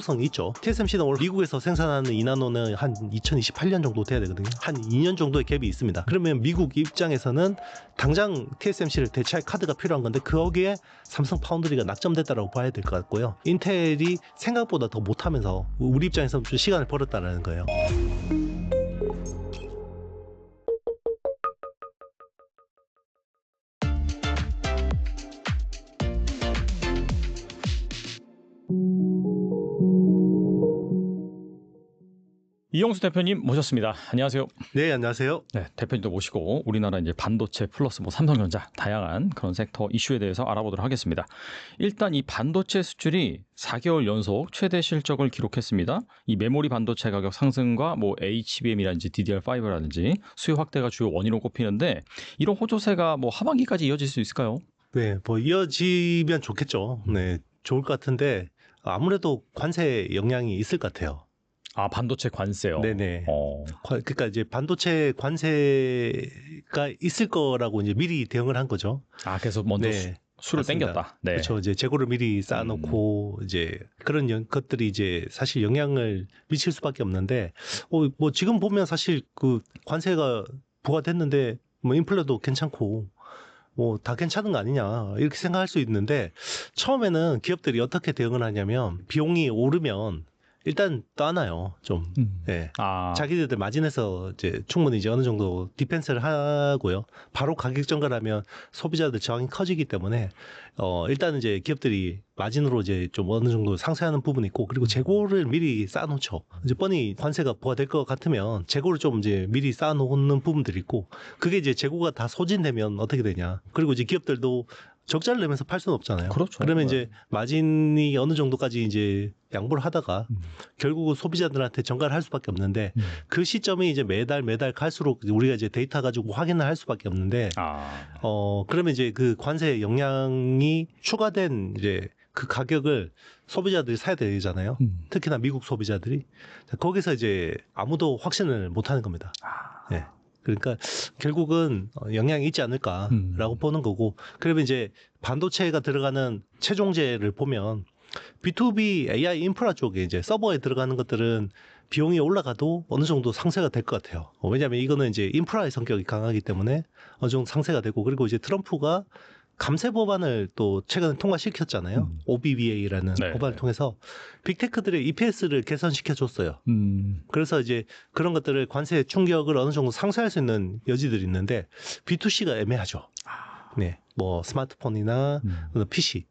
성이 있죠. TSMC는 원래 미국에서 생산하는 2나노는 한 2028년 정도 돼야 되거든요. 한 2년 정도의 갭이 있습니다. 그러면 미국 입장에서는 당장 TSMC를 대체할 카드가 필요한 건데 거기에 삼성 파운드리가 낙점됐다고 봐야 될 것 같고요. 인텔이 생각보다 더 못하면서 우리 입장에서 좀 시간을 벌었다는 거예요. 이용수 대표님 모셨습니다. 안녕하세요. 네, 안녕하세요. 네, 대표님도 모시고 우리나라 이제 반도체 플러스 삼성전자 다양한 그런 섹터 이슈에 대해서 알아보도록 하겠습니다. 일단 이 반도체 수출이 4개월 연속 최대 실적을 기록했습니다. 이 메모리 반도체 가격 상승과 HBM이라든지 DDR5라든지 수요 확대가 주요 원인으로 꼽히는데 이런 호조세가 하반기까지 이어질 수 있을까요? 네, 이어지면 좋겠죠. 네, 좋을 것 같은데 아무래도 관세 영향이 있을 것 같아요. 아, 반도체 관세요? 네네. 그러니까 이제 반도체 관세가 있을 거라고 이제 미리 대응을 한 거죠. 아, 그래서 먼저 수를 땡겼다. 네. 그렇죠. 이제 재고를 미리 쌓아놓고 이제 그런 것들이 이제 사실 영향을 미칠 수밖에 없는데, 지금 보면 사실 그 관세가 부과됐는데 인플레도 괜찮고. 다 괜찮은 거 아니냐 이렇게 생각할 수 있는데 처음에는 기업들이 어떻게 대응을 하냐면 비용이 오르면 일단 떠나요. 좀. 네. 자기들 마진에서 이제 충분히 이제 어느 정도 디펜스를 하고요. 바로 가격 전가하면 소비자들 저항이 커지기 때문에 일단 이제 기업들이 마진으로 이제 좀 어느 정도 상쇄하는 부분이 있고 그리고 재고를 미리 쌓아놓죠. 이제 뻔히 관세가 부과될 것 같으면 재고를 좀 이제 미리 쌓아놓는 부분들이 있고 그게 이제 재고가 다 소진되면 어떻게 되냐. 그리고 이제 기업들도 적자를 내면서 팔 수는 없잖아요. 그렇죠. 그러면 이제 마진이 어느 정도까지 이제 양보를 하다가 결국은 소비자들한테 전가를 할 수밖에 없는데 그 시점이 이제 매달 갈수록 우리가 이제 데이터 가지고 확인을 할 수밖에 없는데 그러면 이제 그 관세 영향이 추가된 이제 그 가격을 소비자들이 사야 되잖아요. 특히나 미국 소비자들이 거기서 이제 아무도 확신을 못 하는 겁니다. 네. 그러니까 결국은 영향이 있지 않을까라고 보는 거고 그러면 이제 반도체가 들어가는 최종재를 보면 B2B AI 인프라 쪽에 이제 서버에 들어가는 것들은 비용이 올라가도 어느 정도 상쇄가 될 것 같아요. 왜냐하면 이거는 이제 인프라의 성격이 강하기 때문에 어느 정도 상쇄가 되고 그리고 이제 트럼프가 감세 법안을 또 최근에 통과시켰잖아요. OBBA라는 법안을 통해서 빅테크들의 EPS를 개선시켜 줬어요. 그래서 이제 그런 것들을 관세 충격을 어느 정도 상쇄할 수 있는 여지들이 있는데 B2C가 애매하죠. 네. 스마트폰이나 PC.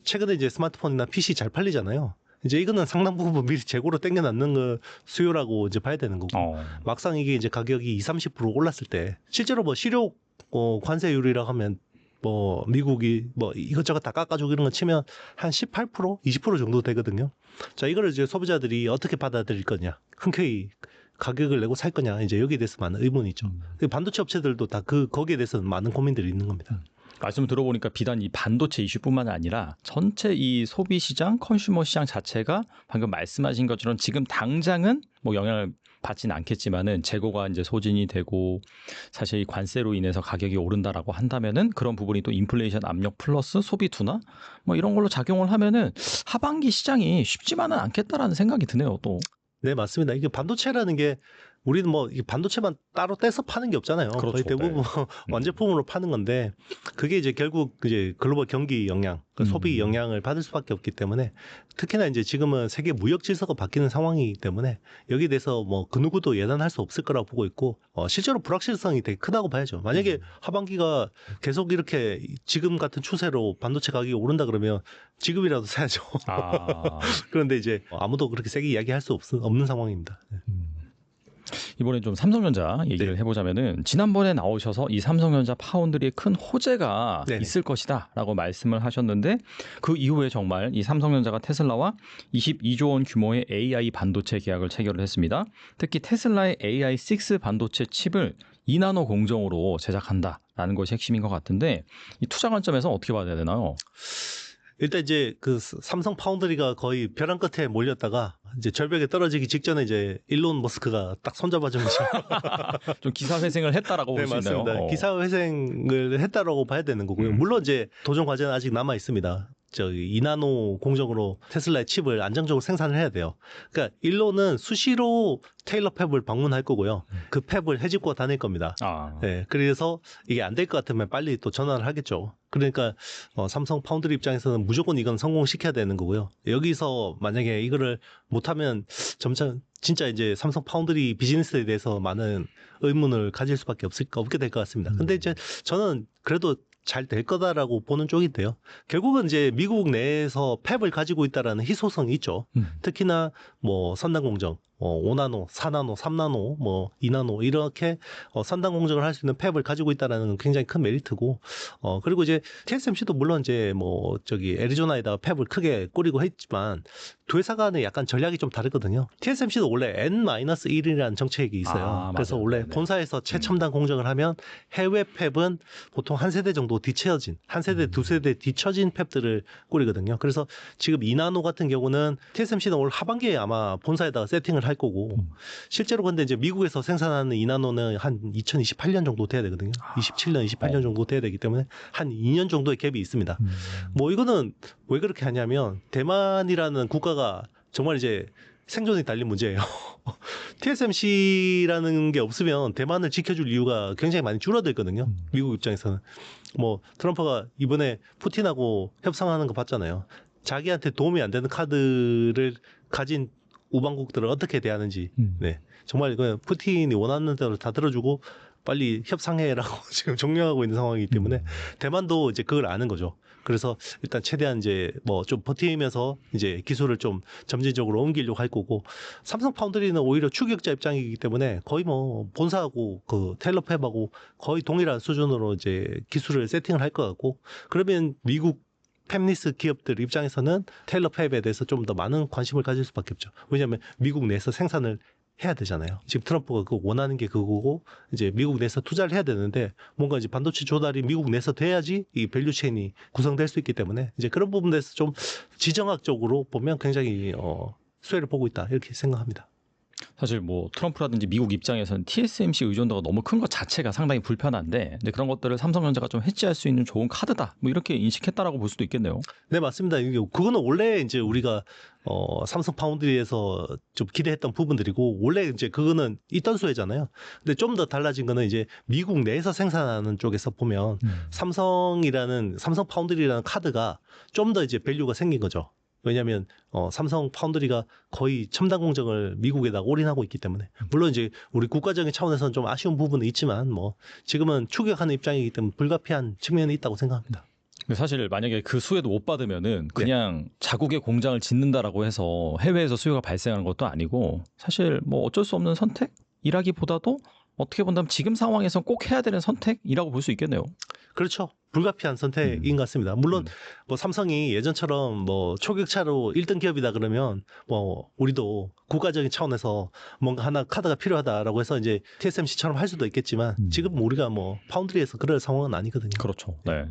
최근에 이제 스마트폰이나 PC 잘 팔리잖아요. 이제 이거는 상당 부분 미리 재고로 땡겨놨는 거 수요라고 이제 봐야 되는 거고. 막상 이게 이제 가격이 20-30% 올랐을 때 실제로 실효 관세율이라고 하면 미국이 이것저것 다 깎아주고 이런 거 치면 한 18%, 20% 정도 되거든요. 자, 이거를 이제 소비자들이 어떻게 받아들일 거냐. 흔쾌히 가격을 내고 살 거냐. 이제 여기에 대해서 많은 의문이 있죠. 반도체 업체들도 다 거기에 대해서는 많은 고민들이 있는 겁니다. 말씀을 들어보니까 비단 이 반도체 이슈뿐만 아니라 전체 이 소비 시장, 컨슈머 시장 자체가 방금 말씀하신 것처럼 지금 당장은 영향을 받지는 않겠지만은 재고가 이제 소진이 되고 사실 이 관세로 인해서 가격이 오른다라고 한다면은 그런 부분이 또 인플레이션 압력 플러스 소비 둔화 이런 걸로 작용을 하면은 하반기 시장이 쉽지만은 않겠다라는 생각이 드네요, 또. 네, 맞습니다. 이게 반도체라는 게 우리는 이 반도체만 따로 떼서 파는 게 없잖아요. 그렇죠. 거의 대부분 완제품으로 파는 건데 그게 이제 결국 이제 글로벌 경기 영향, 소비 영향을 받을 수밖에 없기 때문에 특히나 이제 지금은 세계 무역 질서가 바뀌는 상황이기 때문에 여기에 대해서 그 누구도 예단할 수 없을 거라고 보고 있고 실제로 불확실성이 되게 크다고 봐야죠. 만약에 하반기가 계속 이렇게 지금 같은 추세로 반도체 가격이 오른다 그러면 지금이라도 사야죠. 그런데 이제 아무도 그렇게 세게 이야기할 수 없는 상황입니다. 이번에 좀 삼성전자 얘기를 해보자면은 지난번에 나오셔서 이 삼성전자 파운드리의 큰 호재가 있을 것이다라고 말씀을 하셨는데 그 이후에 정말 이 삼성전자가 테슬라와 22조 원 규모의 AI 반도체 계약을 체결을 했습니다. 특히 테슬라의 AI6 반도체 칩을 2나노 공정으로 제작한다라는 것이 핵심인 것 같은데 이 투자 관점에서 어떻게 봐야 되나요? 일단 이제 그 삼성 파운드리가 거의 벼랑 끝에 몰렸다가 이제 절벽에 떨어지기 직전에 이제 일론 머스크가 딱 손잡아준 거죠. 좀 기사회생을 했다라고 볼 수 있나요? 맞습니다. 기사회생을 했다라고 봐야 되는 거고요. 물론 이제 도전 과제는 아직 남아 있습니다. 2나노 공정으로 테슬라의 칩을 안정적으로 생산을 해야 돼요. 그러니까 일로는 수시로 테일러 팹을 방문할 거고요. 그 팹을 해집고 다닐 겁니다. 네, 그래서 이게 안 될 것 같으면 빨리 또 전환을 하겠죠. 그러니까 삼성 파운드리 입장에서는 무조건 이건 성공시켜야 되는 거고요. 여기서 만약에 이거를 못하면 점차 진짜 이제 삼성 파운드리 비즈니스에 대해서 많은 의문을 가질 수밖에 없게 될 것 같습니다. 근데 이제 저는 그래도 잘 될 거다라고 보는 쪽인데요. 결국은 이제 미국 내에서 팹을 가지고 있다라는 희소성이 있죠. 특히나 뭐 선단 공정, 5나노, 4나노, 3나노, 뭐 2나노 이렇게 선단 공정을 할 수 있는 팹을 가지고 있다라는 건 굉장히 큰 메리트고, 그리고 이제 TSMC도 물론 이제 뭐 애리조나에다가 팹을 크게 꾸리고 했지만 두 회사 간의 약간 전략이 좀 다르거든요. TSMC도 원래 N-1이라는 정책이 있어요. 그래서 맞아요. 원래 네네. 본사에서 최첨단 공정을 하면 해외 팹은 보통 한 세대 정도 뒤처진, 한 세대, 두 세대 뒤처진 팹들을 꾸리거든요. 그래서 지금 2나노 같은 경우는 TSMC는 올 하반기에 아마 본사에다가 세팅을 할 거고, 실제로 근데 이제 미국에서 생산하는 2나노는 한 2028년 정도 돼야 되거든요. 27년, 28년 정도 돼야 되기 때문에 한 2년 정도의 갭이 있습니다. 뭐 이거는 왜 그렇게 하냐면 대만이라는 국가가 정말 이제 생존이 달린 문제예요. TSMC라는 게 없으면 대만을 지켜줄 이유가 굉장히 많이 줄어들거든요. 미국 입장에서는. 뭐 트럼프가 이번에 푸틴하고 협상하는 거 봤잖아요. 자기한테 도움이 안 되는 카드를 가진 우방국들을 어떻게 대하는지. 네, 정말 푸틴이 원하는 대로 다 들어주고 빨리 협상해라고 지금 종료하고 있는 상황이기 때문에 대만도 이제 그걸 아는 거죠. 그래서 일단 최대한 이제 뭐 좀 버티면서 이제 기술을 좀 점진적으로 옮기려고 할 거고, 삼성 파운드리는 오히려 추격자 입장이기 때문에 거의 뭐 본사하고 그 테일러 팹하고 거의 동일한 수준으로 이제 기술을 세팅을 할 것 같고, 그러면 미국 팹리스 기업들 입장에서는 테일러 팹에 대해서 좀 더 많은 관심을 가질 수밖에 없죠. 왜냐하면 미국 내에서 생산을 해야 되잖아요. 지금 트럼프가 그 원하는 게 그거고 이제 미국 내에서 투자를 해야 되는데 뭔가 이제 반도체 조달이 미국 내에서 돼야지 이 밸류 체인이 구성될 수 있기 때문에 이제 그런 부분에서 좀 지정학적으로 보면 굉장히 수혜를 보고 있다 이렇게 생각합니다. 사실 뭐 트럼프라든지 미국 입장에서는 TSMC 의존도가 너무 큰 것 자체가 상당히 불편한데, 근데 그런 것들을 삼성전자가 좀 해지할 수 있는 좋은 카드다, 뭐 이렇게 인식했다라고 볼 수도 있겠네요. 네, 맞습니다. 그거는 원래 이제 우리가 삼성 파운드리에서 좀 기대했던 부분들이고, 원래 이제 그거는 있던 수혜잖아요. 근데 좀 더 달라진 거는 이제 미국 내에서 생산하는 쪽에서 보면 삼성 파운드리라는 카드가 좀 더 이제 밸류가 생긴 거죠. 왜냐하면 삼성 파운드리가 거의 첨단 공정을 미국에다 올인하고 있기 때문에, 물론 이제 우리 국가적인 차원에서는 좀 아쉬운 부분은 있지만 뭐 지금은 추격하는 입장이기 때문에 불가피한 측면이 있다고 생각합니다. 근데 사실 만약에 그 수혜도 못 받으면은 그냥 자국의 공장을 짓는다라고 해서 해외에서 수요가 발생하는 것도 아니고, 사실 뭐 어쩔 수 없는 선택이라기보다도 어떻게 본다면 지금 상황에서 꼭 해야 되는 선택이라고 볼 수 있겠네요. 그렇죠. 불가피한 선택인 것 같습니다. 물론 뭐 삼성이 예전처럼 뭐 초격차로 1등 기업이다 그러면 뭐 우리도 국가적인 차원에서 뭔가 하나 카드가 필요하다라고 해서 이제 TSMC처럼 할 수도 있겠지만 지금 우리가 뭐 파운드리에서 그럴 상황은 아니거든요. 그렇죠. 네.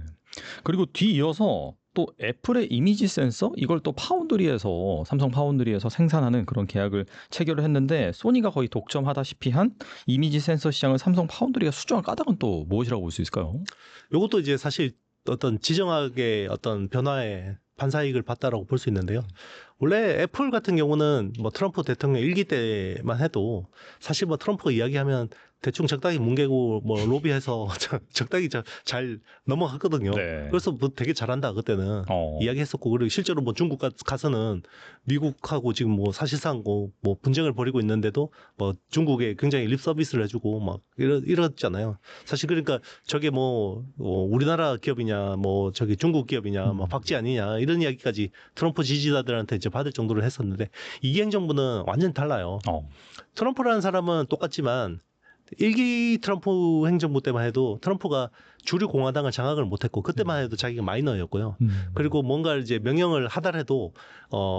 그리고 뒤이어서 또 애플의 이미지 센서, 이걸 또 파운드리에서, 삼성 파운드리에서 생산하는 그런 계약을 체결을 했는데, 소니가 거의 독점하다시피 한 이미지 센서 시장을 삼성 파운드리가 수주한 까닭은 또 무엇이라고 볼 수 있을까요? 이것도 이제 사실 어떤 지정학의 어떤 변화에 반사이익을 봤다라고 볼 수 있는데요. 원래 애플 같은 경우는 뭐 트럼프 대통령 1기 때만 해도 사실 뭐 트럼프가 이야기하면 대충 적당히 뭉개고 뭐 로비해서 적당히 잘 넘어갔거든요. 네. 그래서 뭐 되게 잘한다 그때는 이야기했었고, 그리고 실제로 뭐 중국 가서는 미국하고 지금 뭐 사실상 뭐 분쟁을 벌이고 있는데도 뭐 중국에 굉장히 립 서비스를 해주고 막 이랬잖아요. 사실 그러니까 저게 뭐 우리나라 기업이냐 뭐 저기 중국 기업이냐 뭐 박쥐 아니냐 이런 이야기까지 트럼프 지지자들한테 이제 받을 정도로 했었는데, 이 행정부는 완전 달라요. 트럼프라는 사람은 똑같지만 1기 트럼프 행정부 때만 해도 트럼프가 주류 공화당을 장악을 못했고, 그때만 해도 자기가 마이너였고요. 그리고 뭔가 이제 명령을 하더라도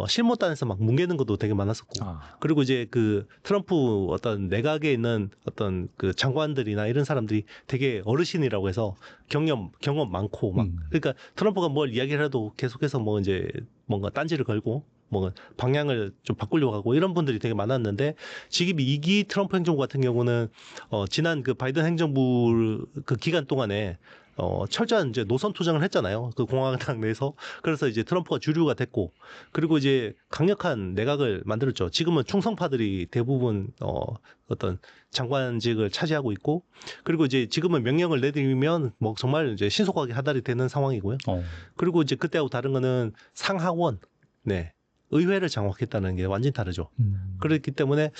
실무단에서 막 뭉개는 것도 되게 많았었고, 그리고 이제 그 트럼프 어떤 내각에 있는 어떤 그 장관들이나 이런 사람들이 되게 어르신이라고 해서 경험 많고 막 그러니까 트럼프가 뭘 이야기를 해도 계속해서 뭐 이제 뭔가 딴지를 걸고 뭐 방향을 좀 바꾸려고 하고 이런 분들이 되게 많았는데, 지금 2기 트럼프 행정부 같은 경우는 지난 그 바이든 행정부 그 기간 동안에 철저한 이제 노선 투쟁을 했잖아요. 그 공화당 내에서. 그래서 이제 트럼프가 주류가 됐고, 그리고 이제 강력한 내각을 만들었죠. 지금은 충성파들이 대부분 어떤 장관직을 차지하고 있고, 그리고 이제 지금은 명령을 내리면 뭐 정말 이제 신속하게 하달이 되는 상황이고요. 그리고 이제 그때하고 다른 거는 상하원, 네, 의회를 장악했다는 게 완전히 다르죠. 그렇기 때문에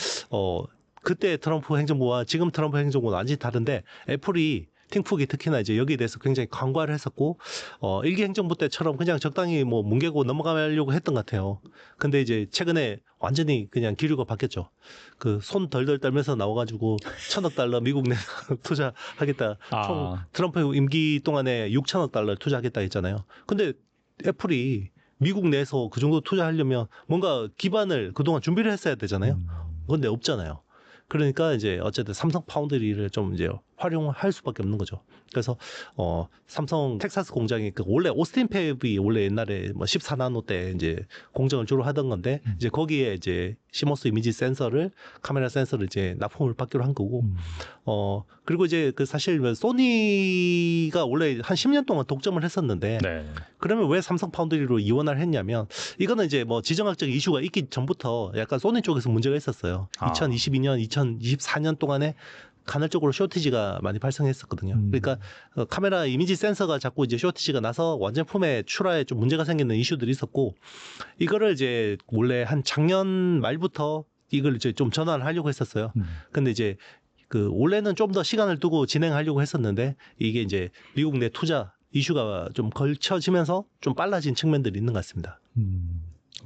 그때 트럼프 행정부와 지금 트럼프 행정부는 완전히 다른데, 애플이 팀쿡이 특히나 이제 여기에 대해서 굉장히 강과를 했었고, 일기 행정부 때처럼 그냥 적당히 뭐 뭉개고 넘어가려고 했던 것 같아요. 근데 이제 최근에 완전히 그냥 기류가 바뀌었죠. 그 손 덜덜 떨면서 나와가지고 $1,000억 미국 내 투자하겠다. 총 트럼프 임기 동안에 $6,000억 투자하겠다 했잖아요. 근데 애플이 미국 내에서 그 정도 투자하려면 뭔가 기반을 그동안 준비를 했어야 되잖아요. 근데 없잖아요. 그러니까 이제 어쨌든 삼성 파운드리를 좀 이제 활용할 수밖에 없는 거죠. 그래서 삼성 텍사스 공장이 그 원래 오스틴 팹이 원래 옛날에 뭐 14나노 때 이제 공정을 주로 하던 건데, 이제 거기에 이제 시모스 이미지 센서를, 카메라 센서를 이제 납품을 받기로 한 거고, 그리고 이제 그 사실 소니가 원래 한 10년 동안 독점을 했었는데, 네. 그러면 왜 삼성 파운드리로 이원화를 했냐면, 이거는 이제 뭐 지정학적 이슈가 있기 전부터 약간 소니 쪽에서 문제가 있었어요. 2022년, 2024년 동안에 간헐적으로 쇼티지가 많이 발생했었거든요. 그러니까 카메라 이미지 센서가 자꾸 이제 쇼티지가 나서 완제품의 출하에 좀 문제가 생기는 이슈들이 있었고, 이거를 이제 원래 한 작년 말부터 이걸 이제 좀 전환을 하려고 했었어요. 근데 이제 그 원래는 좀 더 시간을 두고 진행하려고 했었는데, 이게 이제 미국 내 투자 이슈가 좀 걸쳐지면서 좀 빨라진 측면들이 있는 것 같습니다.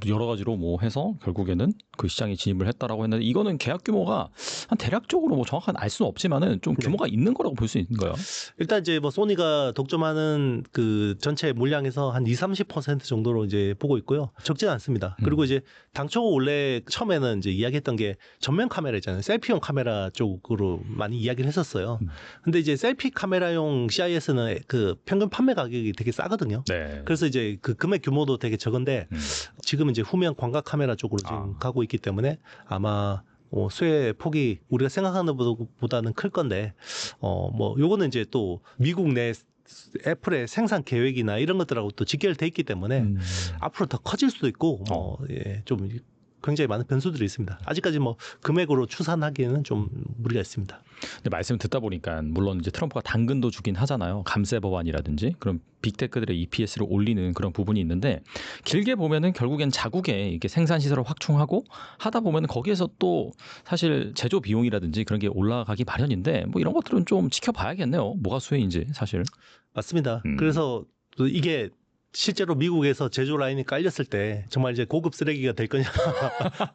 여러 가지로 뭐 해서 결국에는 그 시장에 진입을 했다라고 했는데, 이거는 계약 규모가 한 대략적으로 뭐 정확한 알 수는 없지만은 좀 규모가 있는 거라고 볼 수 있는가요? 일단 이제 뭐 소니가 독점하는 그 전체 물량에서 한 20-30% 정도로 이제 보고 있고요. 적지는 않습니다. 그리고 이제 당초 원래 처음에는 이제 이야기했던 게 전면 카메라 있잖아요. 셀피용 카메라 쪽으로 많이 이야기를 했었어요. 근데 이제 셀피 카메라용 CIS는 그 평균 판매 가격이 되게 싸거든요. 네. 그래서 이제 그 금액 규모도 되게 적은데, 지금 이제 후면 광각 카메라 쪽으로 지금 가고 있기 때문에 아마 수혜 폭이 우리가 생각하는 것보다는 클 건데, 뭐 요거는 이제 또 미국 내 애플의 생산 계획이나 이런 것들하고 또 직결돼 있기 때문에 앞으로 더 커질 수도 있고, 좀 굉장히 많은 변수들이 있습니다. 아직까지 뭐 금액으로 추산하기에는 좀 무리가 있습니다. 근데 말씀 듣다 보니까 물론 이제 트럼프가 당근도 주긴 하잖아요. 감세 법안이라든지 그런 빅테크들의 EPS를 올리는 그런 부분이 있는데, 길게 보면은 결국엔 자국에 이렇게 생산 시설을 확충하고 하다 보면 거기에서 또 사실 제조 비용이라든지 그런 게 올라가기 마련인데, 뭐 이런 것들은 좀 지켜봐야겠네요. 뭐가 수혜인지 사실. 맞습니다. 그래서 또 이게 실제로 미국에서 제조 라인이 깔렸을 때 정말 이제 고급 쓰레기가 될 거냐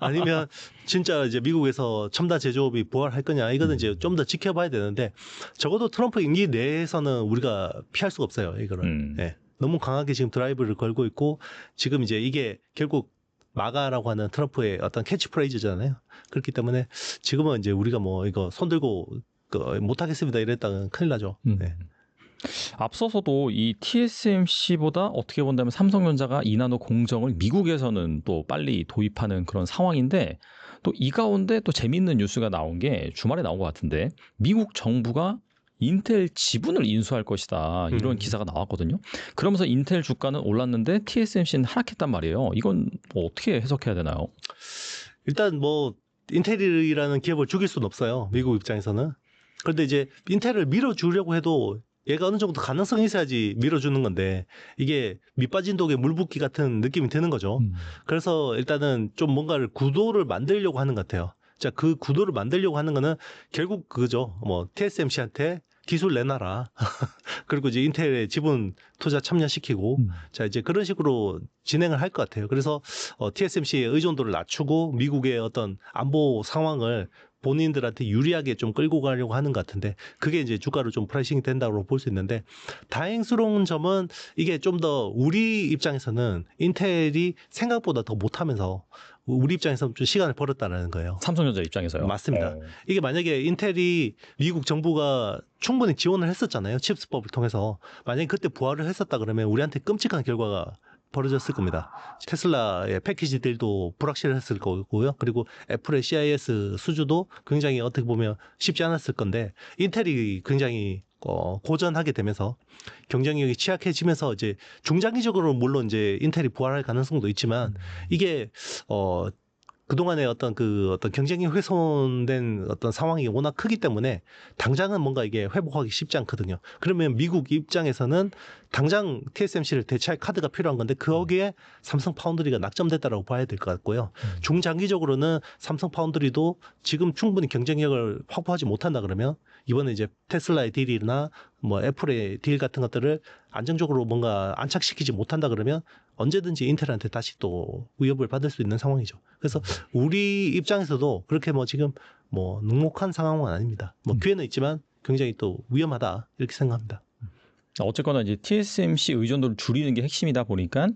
아니면 진짜 이제 미국에서 첨단 제조업이 부활할 거냐, 이거는 이제 좀 더 지켜봐야 되는데, 적어도 트럼프 임기 내에서는 우리가 피할 수가 없어요, 이거를. 네. 너무 강하게 지금 드라이브를 걸고 있고, 지금 이제 이게 결국 마가라고 하는 트럼프의 어떤 캐치프레이즈잖아요. 그렇기 때문에 지금은 이제 우리가 뭐 이거 손들고 못하겠습니다 이랬다면 큰일 나죠. 네. 앞서서도 이 TSMC보다 어떻게 본다면 삼성전자가 2나노 공정을 미국에서는 또 빨리 도입하는 그런 상황인데, 또 이 가운데 또 재미있는 뉴스가 나온 게 주말에 나온 것 같은데, 미국 정부가 인텔 지분을 인수할 것이다, 이런 기사가 나왔거든요. 그러면서 인텔 주가는 올랐는데 TSMC는 하락했단 말이에요. 이건 뭐 어떻게 해석해야 되나요? 일단 뭐 인텔이라는 기업을 죽일 수는 없어요, 미국 입장에서는. 그런데 이제 인텔을 밀어주려고 해도 얘가 어느 정도 가능성이 있어야지 밀어주는 건데, 이게 밑빠진 독에 물 붓기 같은 느낌이 드는 거죠. 그래서 일단은 좀 뭔가를 구도를 만들려고 하는 것 같아요. 자, 그 구도를 만들려고 하는 거는 결국 그거죠. 뭐 TSMC한테 기술 내놔라. 그리고 이제 인텔의 지분 투자 참여시키고, 자, 이제 그런 식으로 진행을 할 것 같아요. 그래서 TSMC의 의존도를 낮추고 미국의 어떤 안보 상황을 본인들한테 유리하게 좀 끌고 가려고 하는 것 같은데, 그게 이제 주가로 좀 프라이싱이 된다고 볼 수 있는데, 다행스러운 점은 이게 좀 더 우리 입장에서는 인텔이 생각보다 더 못하면서 우리 입장에서는 좀 시간을 벌었다는 거예요. 삼성전자 입장에서요? 맞습니다. 이게 만약에 인텔이 미국 정부가 충분히 지원을 했었잖아요, 칩스법을 통해서. 만약에 그때 부활을 했었다 그러면 우리한테 끔찍한 결과가 벌어졌을 겁니다. 테슬라의 패키지들도 불확실했을 거고요. 그리고 애플의 CIS 수주도 굉장히 어떻게 보면 쉽지 않았을 건데 인텔이 굉장히 고전하게 되면서 경쟁력이 취약해지면서 이제 중장기적으로 물론 이제 인텔이 부활할 가능성도 있지만 이게 그동안의 어떤 경쟁이 훼손된 어떤 상황이 워낙 크기 때문에 당장은 뭔가 이게 회복하기 쉽지 않거든요. 그러면 미국 입장에서는 당장 TSMC를 대체할 카드가 필요한 건데 거기에 삼성 파운드리가 낙점됐다라고 봐야 될 것 같고요. 중장기적으로는 삼성 파운드리도 지금 충분히 경쟁력을 확보하지 못한다 그러면 이번에 이제 테슬라의 딜이나 뭐 애플의 딜 같은 것들을 안정적으로 뭔가 안착시키지 못한다 그러면 언제든지 인텔한테 다시 또 위협을 받을 수 있는 상황이죠. 그래서 우리 입장에서도 그렇게 뭐 지금 뭐 눅눅한 상황은 아닙니다. 뭐 기회는 있지만 굉장히 또 위험하다 이렇게 생각합니다. 어쨌거나 이제 TSMC 의존도를 줄이는 게 핵심이다 보니까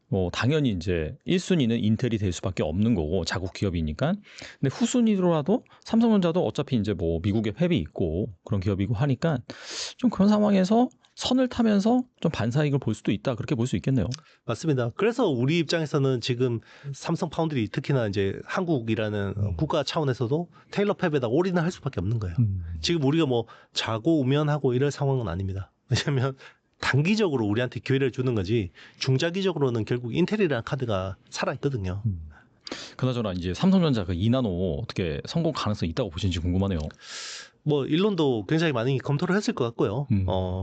뭐 당연히 이제 1순위는 인텔이 될 수밖에 없는 거고 자국 기업이니까. 근데 후순위로라도 삼성전자도 어차피 이제 뭐 미국에 햅이 있고 그런 기업이고 하니까 좀 그런 상황에서 선을 타면서 좀 반사이익을 볼 수도 있다. 그렇게 볼 수 있겠네요. 맞습니다. 그래서 우리 입장에서는 지금 삼성 파운드리 특히나 이제 한국이라는 국가 차원에서도 테일러 팹에다 올인을 할 수밖에 없는 거예요. 지금 우리가 뭐 자고 우면하고 이럴 상황은 아닙니다. 왜냐하면 단기적으로 우리한테 기회를 주는 거지 중장기적으로는 결국 인텔이라는 카드가 살아있거든요. 그나저나 이제 삼성전자 그 2나노 어떻게 성공 가능성이 있다고 보시는지 궁금하네요. 뭐 일론도 굉장히 많이 검토를 했을 것 같고요.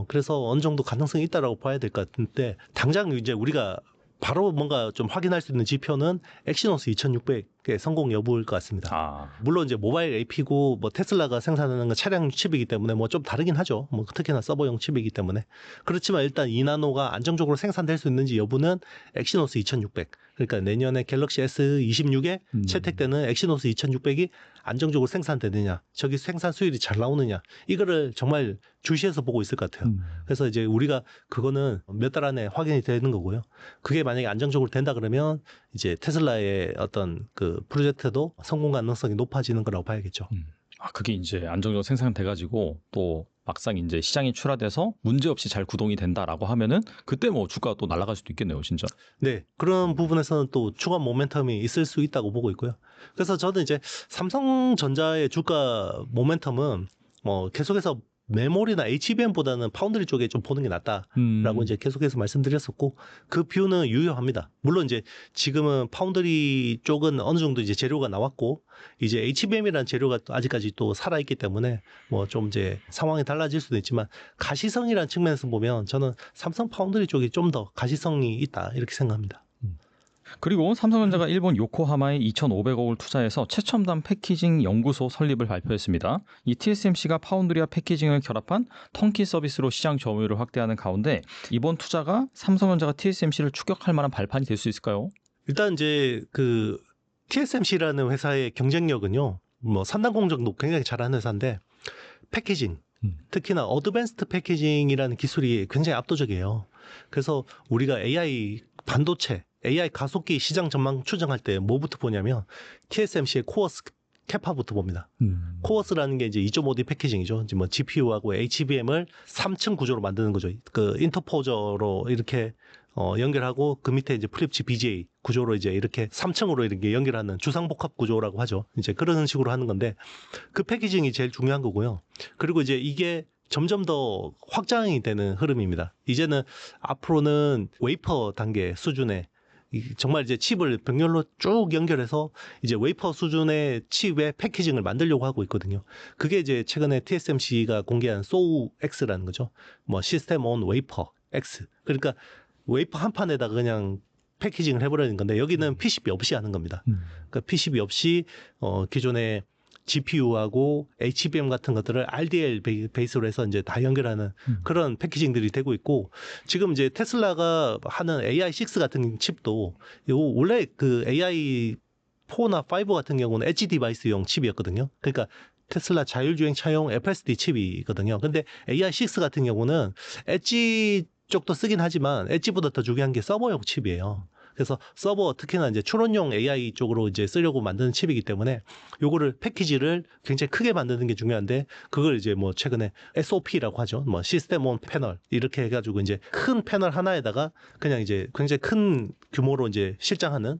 그래서 어느 정도 가능성이 있다라고 봐야 될 것 같은데 당장 이제 우리가 바로 뭔가 좀 확인할 수 있는 지표는 엑시노스 2600의 성공 여부일 것 같습니다. 물론 이제 모바일 AP고 뭐 테슬라가 생산하는 건 차량 칩이기 때문에 뭐 좀 다르긴 하죠. 뭐 특히나 서버용 칩이기 때문에. 그렇지만 일단 2나노가 안정적으로 생산될 수 있는지 여부는 엑시노스 2600. 그러니까 내년에 갤럭시 S26에 채택되는 엑시노스 2600이 안정적으로 생산되느냐, 저기 생산 수율이 잘 나오느냐, 이거를 정말 주시해서 보고 있을 것 같아요. 그래서 이제 우리가 그거는 몇 달 안에 확인이 되는 거고요. 그게 만약에 안정적으로 된다 그러면 이제 테슬라의 어떤 그 프로젝트도 성공 가능성이 높아지는 거라고 봐야겠죠. 그게 이제 안정적으로 생산돼가지고 또 막상 이제 시장이 출하돼서 문제없이 잘 구동이 된다라고 하면은 그때 뭐 주가가 또 날아갈 수도 있겠네요, 진짜. 네, 그런 부분에서는 또 추가 모멘텀이 있을 수 있다고 보고 있고요. 그래서 저는 이제 삼성전자의 주가 모멘텀은 뭐 계속해서 메모리나 HBM보다는 파운드리 쪽에 좀 보는 게 낫다라고 이제 계속해서 말씀드렸었고 그 뷰는 유효합니다. 물론 이제 지금은 파운드리 쪽은 어느 정도 이제 재료가 나왔고 이제 HBM이라는 재료가 아직까지 또 살아있기 때문에 뭐 좀 이제 상황이 달라질 수도 있지만 가시성이라는 측면에서 보면 저는 삼성 파운드리 쪽이 좀 더 가시성이 있다 이렇게 생각합니다. 그리고 삼성전자가 일본 요코하마에 2,500억을 투자해서 최첨단 패키징 연구소 설립을 발표했습니다. 이 TSMC가 파운드리와 패키징을 결합한 턴키 서비스로 시장 점유율을 확대하는 가운데 이번 투자가 삼성전자가 TSMC를 추격할 만한 발판이 될 수 있을까요? 일단 이제 그 TSMC라는 회사의 경쟁력은요. 뭐 산단 공정도 굉장히 잘하는 회사인데 패키징 특히나 어드밴스드 패키징이라는 기술이 굉장히 압도적이에요. 그래서 우리가 AI 반도체, AI 가속기 시장 전망 추정할 때 뭐부터 보냐면 TSMC의 코어스 캐파부터 봅니다. 코어스라는 게 이제 2.5D 패키징이죠. 이제 뭐 GPU하고 HBM을 3층 구조로 만드는 거죠. 그 인터포저로 이렇게 연결하고 그 밑에 이제 프립치 BGA 구조로 이제 이렇게 3층으로 이렇게 연결하는 주상복합 구조라고 하죠. 이제 그런 식으로 하는 건데 그 패키징이 제일 중요한 거고요. 그리고 이제 이게 점점 더 확장이 되는 흐름입니다. 이제는 앞으로는 웨이퍼 단계 수준의 정말 이제 칩을 병렬로 쭉 연결해서 이제 웨이퍼 수준의 칩의 패키징을 만들려고 하고 있거든요. 그게 이제 최근에 TSMC가 공개한 SOUX라는 거죠. 뭐 시스템 온 웨이퍼 X. 그러니까 웨이퍼 한 판에다가 그냥 패키징을 해버리는 건데 여기는 PCB 없이 하는 겁니다. 그러니까 PCB 없이 기존의 GPU하고 HBM 같은 것들을 RDL 베이스로 해서 이제 다 연결하는 그런 패키징들이 되고 있고 지금 이제 테슬라가 하는 AI6 같은 칩도 원래 그 AI4나 5 같은 경우는 엣지 디바이스용 칩이었거든요. 그러니까 테슬라 자율주행 차용 FSD 칩이거든요. 근데 AI6 같은 경우는 엣지 쪽도 쓰긴 하지만 엣지보다 더 중요한 게 서버용 칩이에요. 그래서 서버 특히나 이제 추론용 AI 쪽으로 이제 쓰려고 만드는 칩이기 때문에 요거를 패키지를 굉장히 크게 만드는 게 중요한데 그걸 이제 뭐 최근에 SOP라고 하죠. 뭐 시스템 온 패널 이렇게 해가지고 이제 큰 패널 하나에다가 그냥 이제 굉장히 큰 규모로 이제 실장하는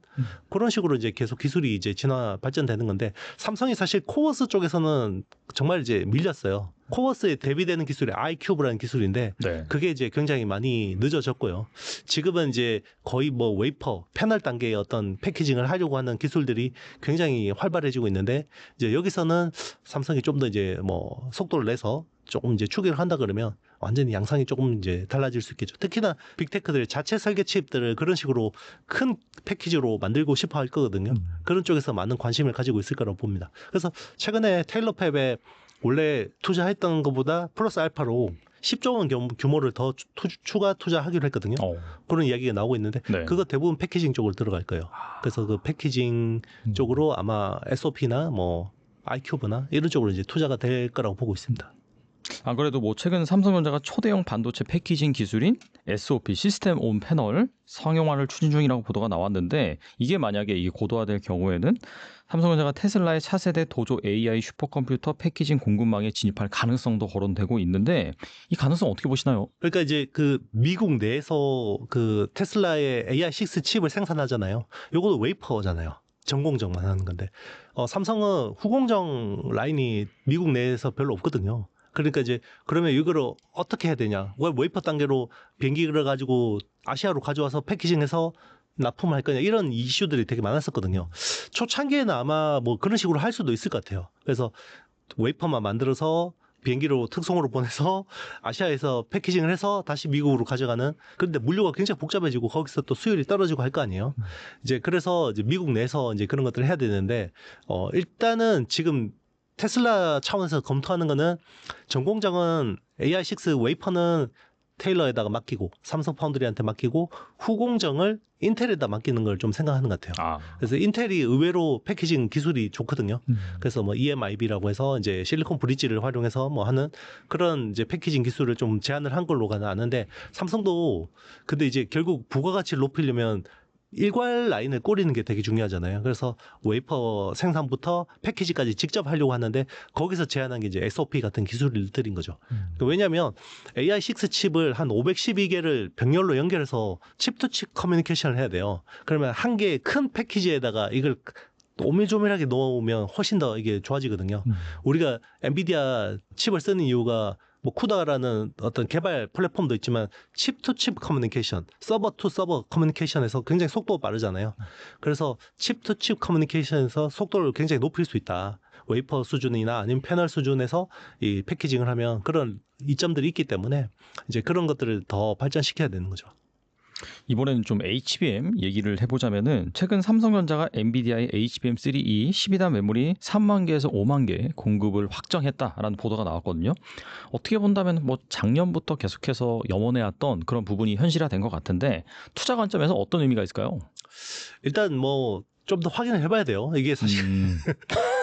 그런 식으로 이제 계속 기술이 이제 진화 발전되는 건데 삼성이 사실 코어스 쪽에서는 정말 이제 밀렸어요. 코어스에 대비되는 기술이 iCube라는 기술인데 네. 그게 이제 굉장히 많이 늦어졌고요. 지금은 이제 거의 뭐 웨이퍼, 패널 단계의 어떤 패키징을 하려고 하는 기술들이 굉장히 활발해지고 있는데 이제 여기서는 삼성이 좀 더 이제 뭐 속도를 내서 조금 이제 추계를 한다 그러면 완전히 양상이 조금 이제 달라질 수 있겠죠. 특히나 빅테크들 자체 설계 칩들을 그런 식으로 큰 패키지로 만들고 싶어 할 거거든요. 그런 쪽에서 많은 관심을 가지고 있을 거라고 봅니다. 그래서 최근에 테일러팹에 원래 투자했던 것보다 플러스 알파로 10조 원 규모를 더 추가 투자하기로 했거든요. 그런 이야기가 나오고 있는데 네. 그거 대부분 패키징 쪽으로 들어갈 거예요. 그래서 그 패키징 쪽으로 아마 SOP나 뭐 iCube나 이런 쪽으로 이제 투자가 될 거라고 보고 있습니다. 안 그래도 뭐 최근 삼성전자가 초대형 반도체 패키징 기술인 SOP 시스템 온 패널 상용화를 추진 중이라고 보도가 나왔는데 이게 만약에 이게 고도화될 경우에는 삼성전자가 테슬라의 차세대 도조 AI 슈퍼컴퓨터 패키징 공급망에 진입할 가능성도 거론되고 있는데 이 가능성 어떻게 보시나요? 그러니까 이제 그 미국 내에서 그 테슬라의 AI6 칩을 생산하잖아요. 요거도 웨이퍼잖아요. 전공정만 하는 건데 삼성은 후공정 라인이 미국 내에서 별로 없거든요. 그러니까 이제 그러면 이거를 어떻게 해야 되냐? 웨이퍼 단계로 비행기를 가지고 아시아로 가져와서 패키징해서 납품할 거냐 이런 이슈들이 되게 많았었거든요. 초창기에는 아마 뭐 그런 식으로 할 수도 있을 것 같아요. 그래서 웨이퍼만 만들어서 비행기로 특송으로 보내서 아시아에서 패키징을 해서 다시 미국으로 가져가는. 그런데 물류가 굉장히 복잡해지고 거기서 또 수율이 떨어지고 할 거 아니에요. 이제 그래서 이제 미국 내에서 이제 그런 것들을 해야 되는데 일단은 지금 테슬라 차원에서 검토하는 거는 전공장은 AI6 웨이퍼는 테일러에다가 맡기고 삼성 파운드리한테 맡기고 후공정을 인텔에다 맡기는 걸 좀 생각하는 것 같아요. 그래서 인텔이 의외로 패키징 기술이 좋거든요. 그래서 뭐 EMIB라고 해서 이제 실리콘 브릿지를 활용해서 뭐 하는 그런 이제 패키징 기술을 좀 제안을 한 걸로 아는데 삼성도 근데 이제 결국 부가가치를 높이려면 일괄 라인을 꼬리는 게 되게 중요하잖아요. 그래서 웨이퍼 생산부터 패키지까지 직접 하려고 하는데 거기서 제안한 게 이제 SOP 같은 기술들인 거죠. 왜냐하면 AI6 칩을 한 512개를 병렬로 연결해서 칩투칩 커뮤니케이션을 해야 돼요. 그러면 한 개의 큰 패키지에다가 이걸 오밀조밀하게 넣으면 훨씬 더 이게 좋아지거든요. 우리가 엔비디아 칩을 쓰는 이유가 뭐 쿠다라는 어떤 개발 플랫폼도 있지만 칩 투 칩 커뮤니케이션, 서버 투 서버 커뮤니케이션에서 굉장히 속도가 빠르잖아요. 그래서 칩 투 칩 커뮤니케이션에서 속도를 굉장히 높일 수 있다. 웨이퍼 수준이나 아니면 패널 수준에서 이 패키징을 하면 그런 이점들이 있기 때문에 이제 그런 것들을 더 발전시켜야 되는 거죠. 이번에는 좀 HBM 얘기를 해보자면은 최근 삼성전자가 엔비디아의 HBM3E 12단 메모리 3만 개에서 5만 개 공급을 확정했다라는 보도가 나왔거든요. 어떻게 본다면 뭐 작년부터 계속해서 염원해왔던 그런 부분이 현실화된 것 같은데 투자 관점에서 어떤 의미가 있을까요? 일단 뭐 좀 더 확인을 해봐야 돼요. 이게 사실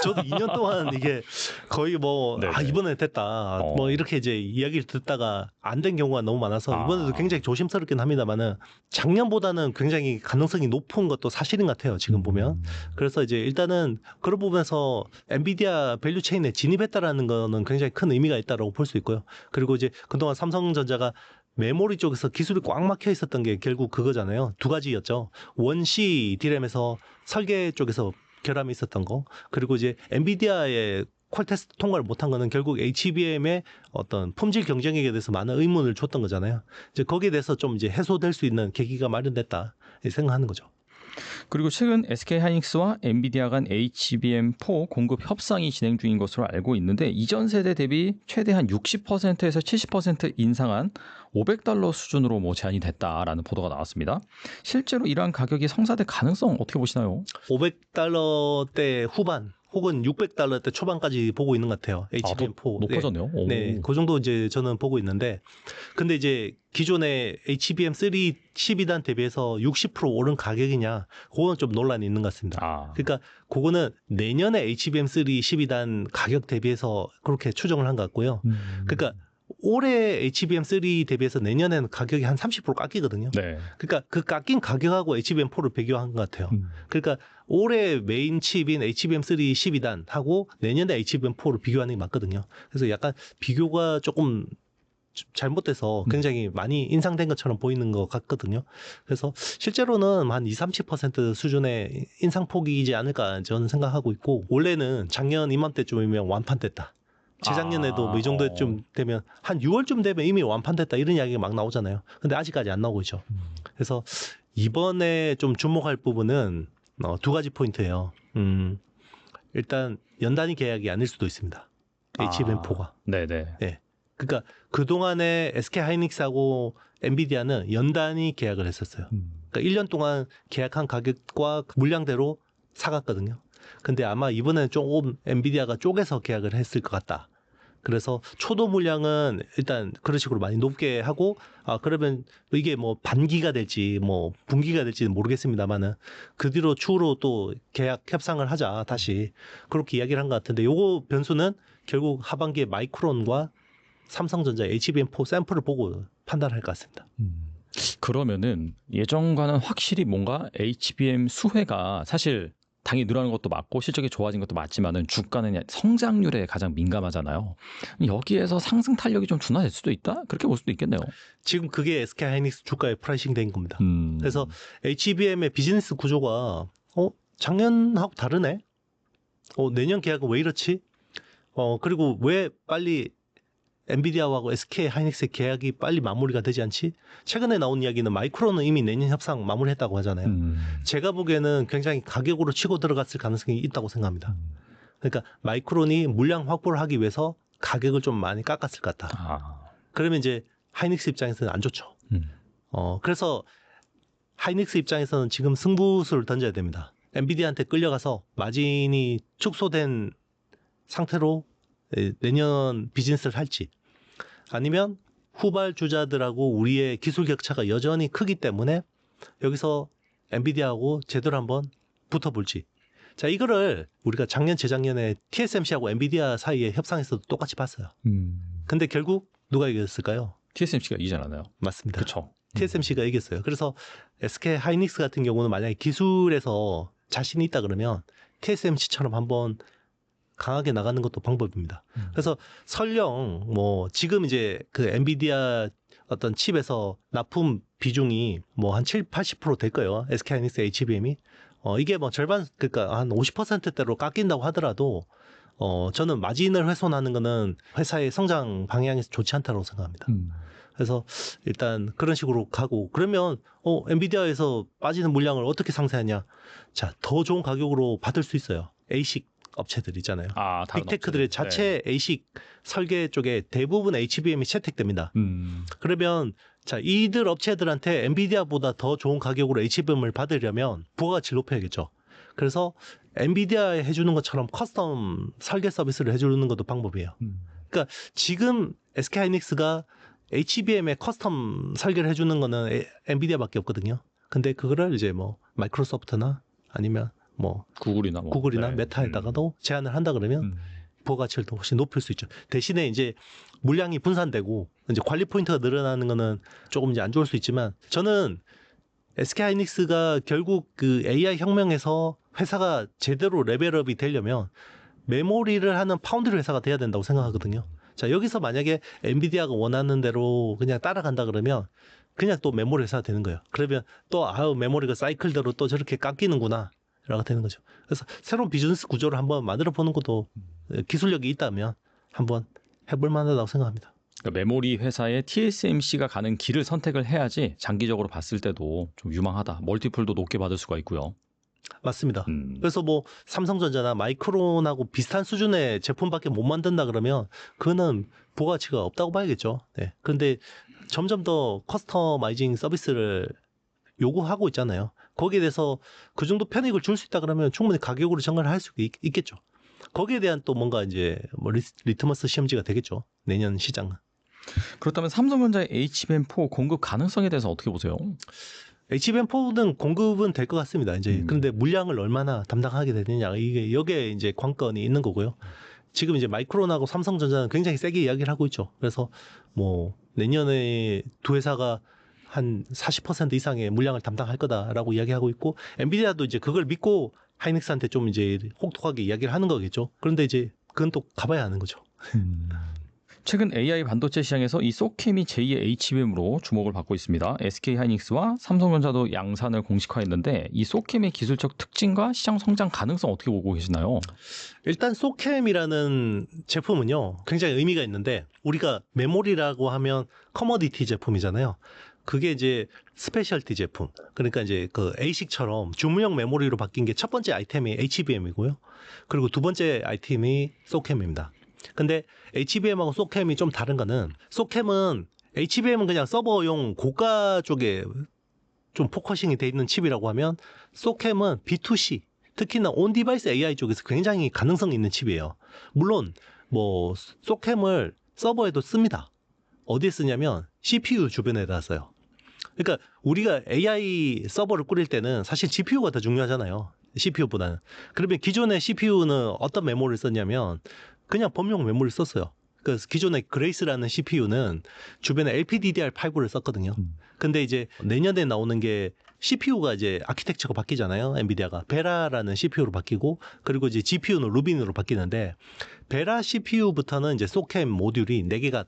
저도 2년 동안 이게 거의 뭐 이번에 됐다 뭐 이렇게 이제 이야기를 듣다가 안 된 경우가 너무 많아서 이번에도 굉장히 조심스럽긴 합니다만은 작년보다는 굉장히 가능성이 높은 것도 사실인 것 같아요. 지금 보면. 그래서 이제 일단은 그런 부분에서 엔비디아 밸류 체인에 진입했다라는 거는 굉장히 큰 의미가 있다고 볼 수 있고요. 그리고 이제 그동안 삼성전자가 메모리 쪽에서 기술이 꽉 막혀 있었던 게 결국 그거잖아요. 두 가지였죠. 원C D램에서 설계 쪽에서 결함이 있었던 거. 그리고 이제 엔비디아의 퀄 테스트 통과를 못한 거는 결국 HBM의 어떤 품질 경쟁력에 대해서 많은 의문을 줬던 거잖아요. 이제 거기에 대해서 좀 이제 해소될 수 있는 계기가 마련됐다 생각하는 거죠. 그리고 최근 SK하이닉스와 엔비디아 간 HBM4 공급 협상이 진행 중인 것으로 알고 있는데 이전 세대 대비 최대 한 60%에서 70% 인상한 $500 수준으로 뭐 제한이 됐다라는 보도가 나왔습니다. 실제로 이러한 가격이 성사될 가능성 어떻게 보시나요? $500대 후반 혹은 $600대 초반까지 보고 있는 것 같아요. HBM4. 높아졌네요. 네, 그 정도 이제 저는 보고 있는데, 근데 이제 기존의 HBM3 12단 대비해서 60% 오른 가격이냐, 그거는 좀 논란이 있는 것 같습니다. 그러니까 그거는 내년에 HBM3 12단 가격 대비해서 그렇게 추정을 한 것 같고요. 그러니까 올해 HBM3 대비해서 내년에는 가격이 한 30% 깎이거든요. 네. 그러니까 그 깎인 가격하고 HBM4를 비교한 것 같아요. 그러니까 올해 메인 칩인 HBM3 12단하고 내년에 HBM4를 비교하는 게 맞거든요. 그래서 약간 비교가 조금 잘못돼서 굉장히 많이 인상된 것처럼 보이는 것 같거든요. 그래서 실제로는 한 20-30% 수준의 인상폭이지 않을까 저는 생각하고 있고, 원래는 작년 이맘때쯤이면 완판됐다. 재작년에도 뭐 이 정도쯤 되면 한 6월쯤 되면 이미 완판됐다 이런 이야기가 막 나오잖아요. 근데 아직까지 안 나오고 있죠. 그래서 이번에 좀 주목할 부분은 두 가지 포인트예요. 일단 연단위 계약이 아닐 수도 있습니다. HBM4가. 네네. 네. 그러니까 그동안에 SK하이닉스하고 엔비디아는 연단위 계약을 했었어요. 그러니까 1년 동안 계약한 가격과 물량대로 사갔거든요. 근데 아마 이번에는 조금 엔비디아가 쪼개서 계약을 했을 것 같다. 그래서 초도 물량은 일단 그런 식으로 많이 높게 하고, 그러면 이게 뭐 반기가 될지 뭐 분기가 될지는 모르겠습니다만은 그 뒤로 추후로 또 계약 협상을 하자 다시 그렇게 이야기를 한 것 같은데, 요거 변수는 결국 하반기에 마이크론과 삼성전자 HBM4 샘플을 보고 판단할 것 같습니다. 그러면은 예전과는 확실히 뭔가 HBM 수혜가 사실 당연히 늘어나는 것도 맞고 실적이 좋아진 것도 맞지만은 주가는 성장률에 가장 민감하잖아요. 여기에서 상승 탄력이 좀 둔화될 수도 있다? 그렇게 볼 수도 있겠네요. 지금 그게 SK하이닉스 주가에 프라이싱 된 겁니다. 그래서 HBM의 비즈니스 구조가 작년하고 다르네? 내년 계약은 왜 이렇지? 그리고 왜 빨리 엔비디아하고 SK하이닉스의 계약이 빨리 마무리가 되지 않지? 최근에 나온 이야기는 마이크론은 이미 내년 협상 마무리했다고 하잖아요. 제가 보기에는 굉장히 가격으로 치고 들어갔을 가능성이 있다고 생각합니다. 그러니까 마이크론이 물량 확보를 하기 위해서 가격을 좀 많이 깎았을 것 같다. 그러면 이제 하이닉스 입장에서는 안 좋죠. 그래서 하이닉스 입장에서는 지금 승부수를 던져야 됩니다. 엔비디아한테 끌려가서 마진이 축소된 상태로 내년 비즈니스를 할지, 아니면 후발주자들하고 우리의 기술 격차가 여전히 크기 때문에 여기서 엔비디아하고 제대로 한번 붙어볼지. 자, 이거를 우리가 작년 재작년에 TSMC하고 엔비디아 사이의 협상에서도 똑같이 봤어요. 근데 결국 누가 이겼을까요? TSMC가 이기지 않았나요? 맞습니다. 그렇죠. TSMC가 이겼어요. 그래서 SK 하이닉스 같은 경우는 만약에 기술에서 자신이 있다 그러면 TSMC처럼 한번 강하게 나가는 것도 방법입니다. 그래서 설령 뭐 지금 이제 그 엔비디아 어떤 칩에서 납품 비중이 뭐 한 70-80% 될 거예요. SK하이닉스 HBM이. 이게 뭐 절반, 그러니까 한 50%대로 깎인다고 하더라도 저는 마진을 훼손하는 거는 회사의 성장 방향에서 좋지 않다고 생각합니다. 그래서 일단 그런 식으로 가고, 그러면 엔비디아에서 빠지는 물량을 어떻게 상쇄하냐? 자, 더 좋은 가격으로 받을 수 있어요. ASIC 업체들 있잖아요. 빅테크들의 자체 ASIC 설계 쪽에 대부분 HBM이 채택됩니다. 그러면 자, 이들 업체들한테 엔비디아보다 더 좋은 가격으로 HBM을 받으려면 부가가치를 높여야겠죠. 그래서 엔비디아에 해주는 것처럼 커스텀 설계 서비스를 해주는 것도 방법이에요. 그러니까 지금 SK하이닉스가 HBM에 커스텀 설계를 해주는 거는 엔비디아밖에 없거든요. 근데 그거를 이제 뭐 마이크로소프트나 아니면 뭐 구글이나 네. 메타에다가도 제안을 한다 그러면 부가가치를 더 훨씬 높일 수 있죠. 대신에 이제 물량이 분산되고 이제 관리 포인트가 늘어나는 거는 조금 이제 안 좋을 수 있지만, 저는 SK하이닉스가 결국 그 AI 혁명에서 회사가 제대로 레벨업이 되려면 메모리를 하는 파운드리 회사가 돼야 된다고 생각하거든요. 자, 여기서 만약에 엔비디아가 원하는 대로 그냥 따라간다 그러면 그냥 또 메모리 회사가 되는 거예요. 그러면 또 메모리가 사이클대로 또 저렇게 깎이는구나 라고 되는 거죠. 그래서 새로운 비즈니스 구조를 한번 만들어 보는 것도 기술력이 있다면 한번 해볼 만하다고 생각합니다. 그러니까 메모리 회사에 TSMC가 가는 길을 선택을 해야지 장기적으로 봤을 때도 좀 유망하다. 멀티플도 높게 받을 수가 있고요. 맞습니다. 그래서 뭐 삼성전자나 마이크론하고 비슷한 수준의 제품밖에 못 만든다 그러면 그거는 부가가치가 없다고 봐야겠죠. 네. 그런데 점점 더 커스터마이징 서비스를 요구하고 있잖아요. 거기에 대해서 그 정도 편익을 줄 수 있다 그러면 충분히 가격으로 전가를 할 수 있겠죠. 거기에 대한 또 뭔가 이제 뭐 리트머스 시험지가 되겠죠. 내년 시장은. 그렇다면 삼성전자의 HBM4 공급 가능성에 대해서 어떻게 보세요? HBM4는 공급은 될 것 같습니다. 이제 근데 물량을 얼마나 담당하게 되느냐, 이게 여기에 이제 관건이 있는 거고요. 지금 이제 마이크론하고 삼성전자는 굉장히 세게 이야기를 하고 있죠. 그래서 뭐 내년에 두 회사가 한 40% 이상의 물량을 담당할 거다라고 이야기하고 있고, 엔비디아도 이제 그걸 믿고 하이닉스한테 좀 이제 혹독하게 이야기를 하는 거겠죠. 그런데 이제 그건 또 가봐야 하는 거죠. 최근 AI 반도체 시장에서 이 소캠이 제2의 HBM으로 주목을 받고 있습니다. SK 하이닉스와 삼성전자도 양산을 공식화했는데 이 소캠의 기술적 특징과 시장 성장 가능성 어떻게 보고 계시나요? 일단 소캠이라는 제품은요, 굉장히 의미가 있는데, 우리가 메모리라고 하면 커머디티 제품이잖아요. 그게 이제 스페셜티 제품. 그러니까 이제 그 ASIC처럼 주문형 메모리로 바뀐 게 첫 번째 아이템이 HBM이고요. 그리고 두 번째 아이템이 소캠입니다. 근데 HBM하고 소캠이 좀 다른 거는, 소캠은 HBM은 그냥 서버용 고가 쪽에 좀 포커싱이 돼 있는 칩이라고 하면, 소캠은 B2C, 특히나 온 디바이스 AI 쪽에서 굉장히 가능성 있는 칩이에요. 물론 뭐 소캠을 서버에도 씁니다. 어디에 쓰냐면 CPU 주변에다 써요. 그러니까 우리가 AI 서버를 꾸릴 때는 사실 GPU가 더 중요하잖아요. CPU보다는. 그러면 기존의 CPU는 어떤 메모리를 썼냐면 그냥 범용 메모리를 썼어요. 그 기존의 그레이스라는 CPU는 주변에 LPDDR5를 썼거든요. 근데 이제 내년에 나오는 게 CPU가 이제 아키텍처가 바뀌잖아요. 엔비디아가 베라라는 CPU로 바뀌고, 그리고 이제 GPU는 루빈으로 바뀌는데, 베라 CPU부터는 이제 소캠 모듈이 4개가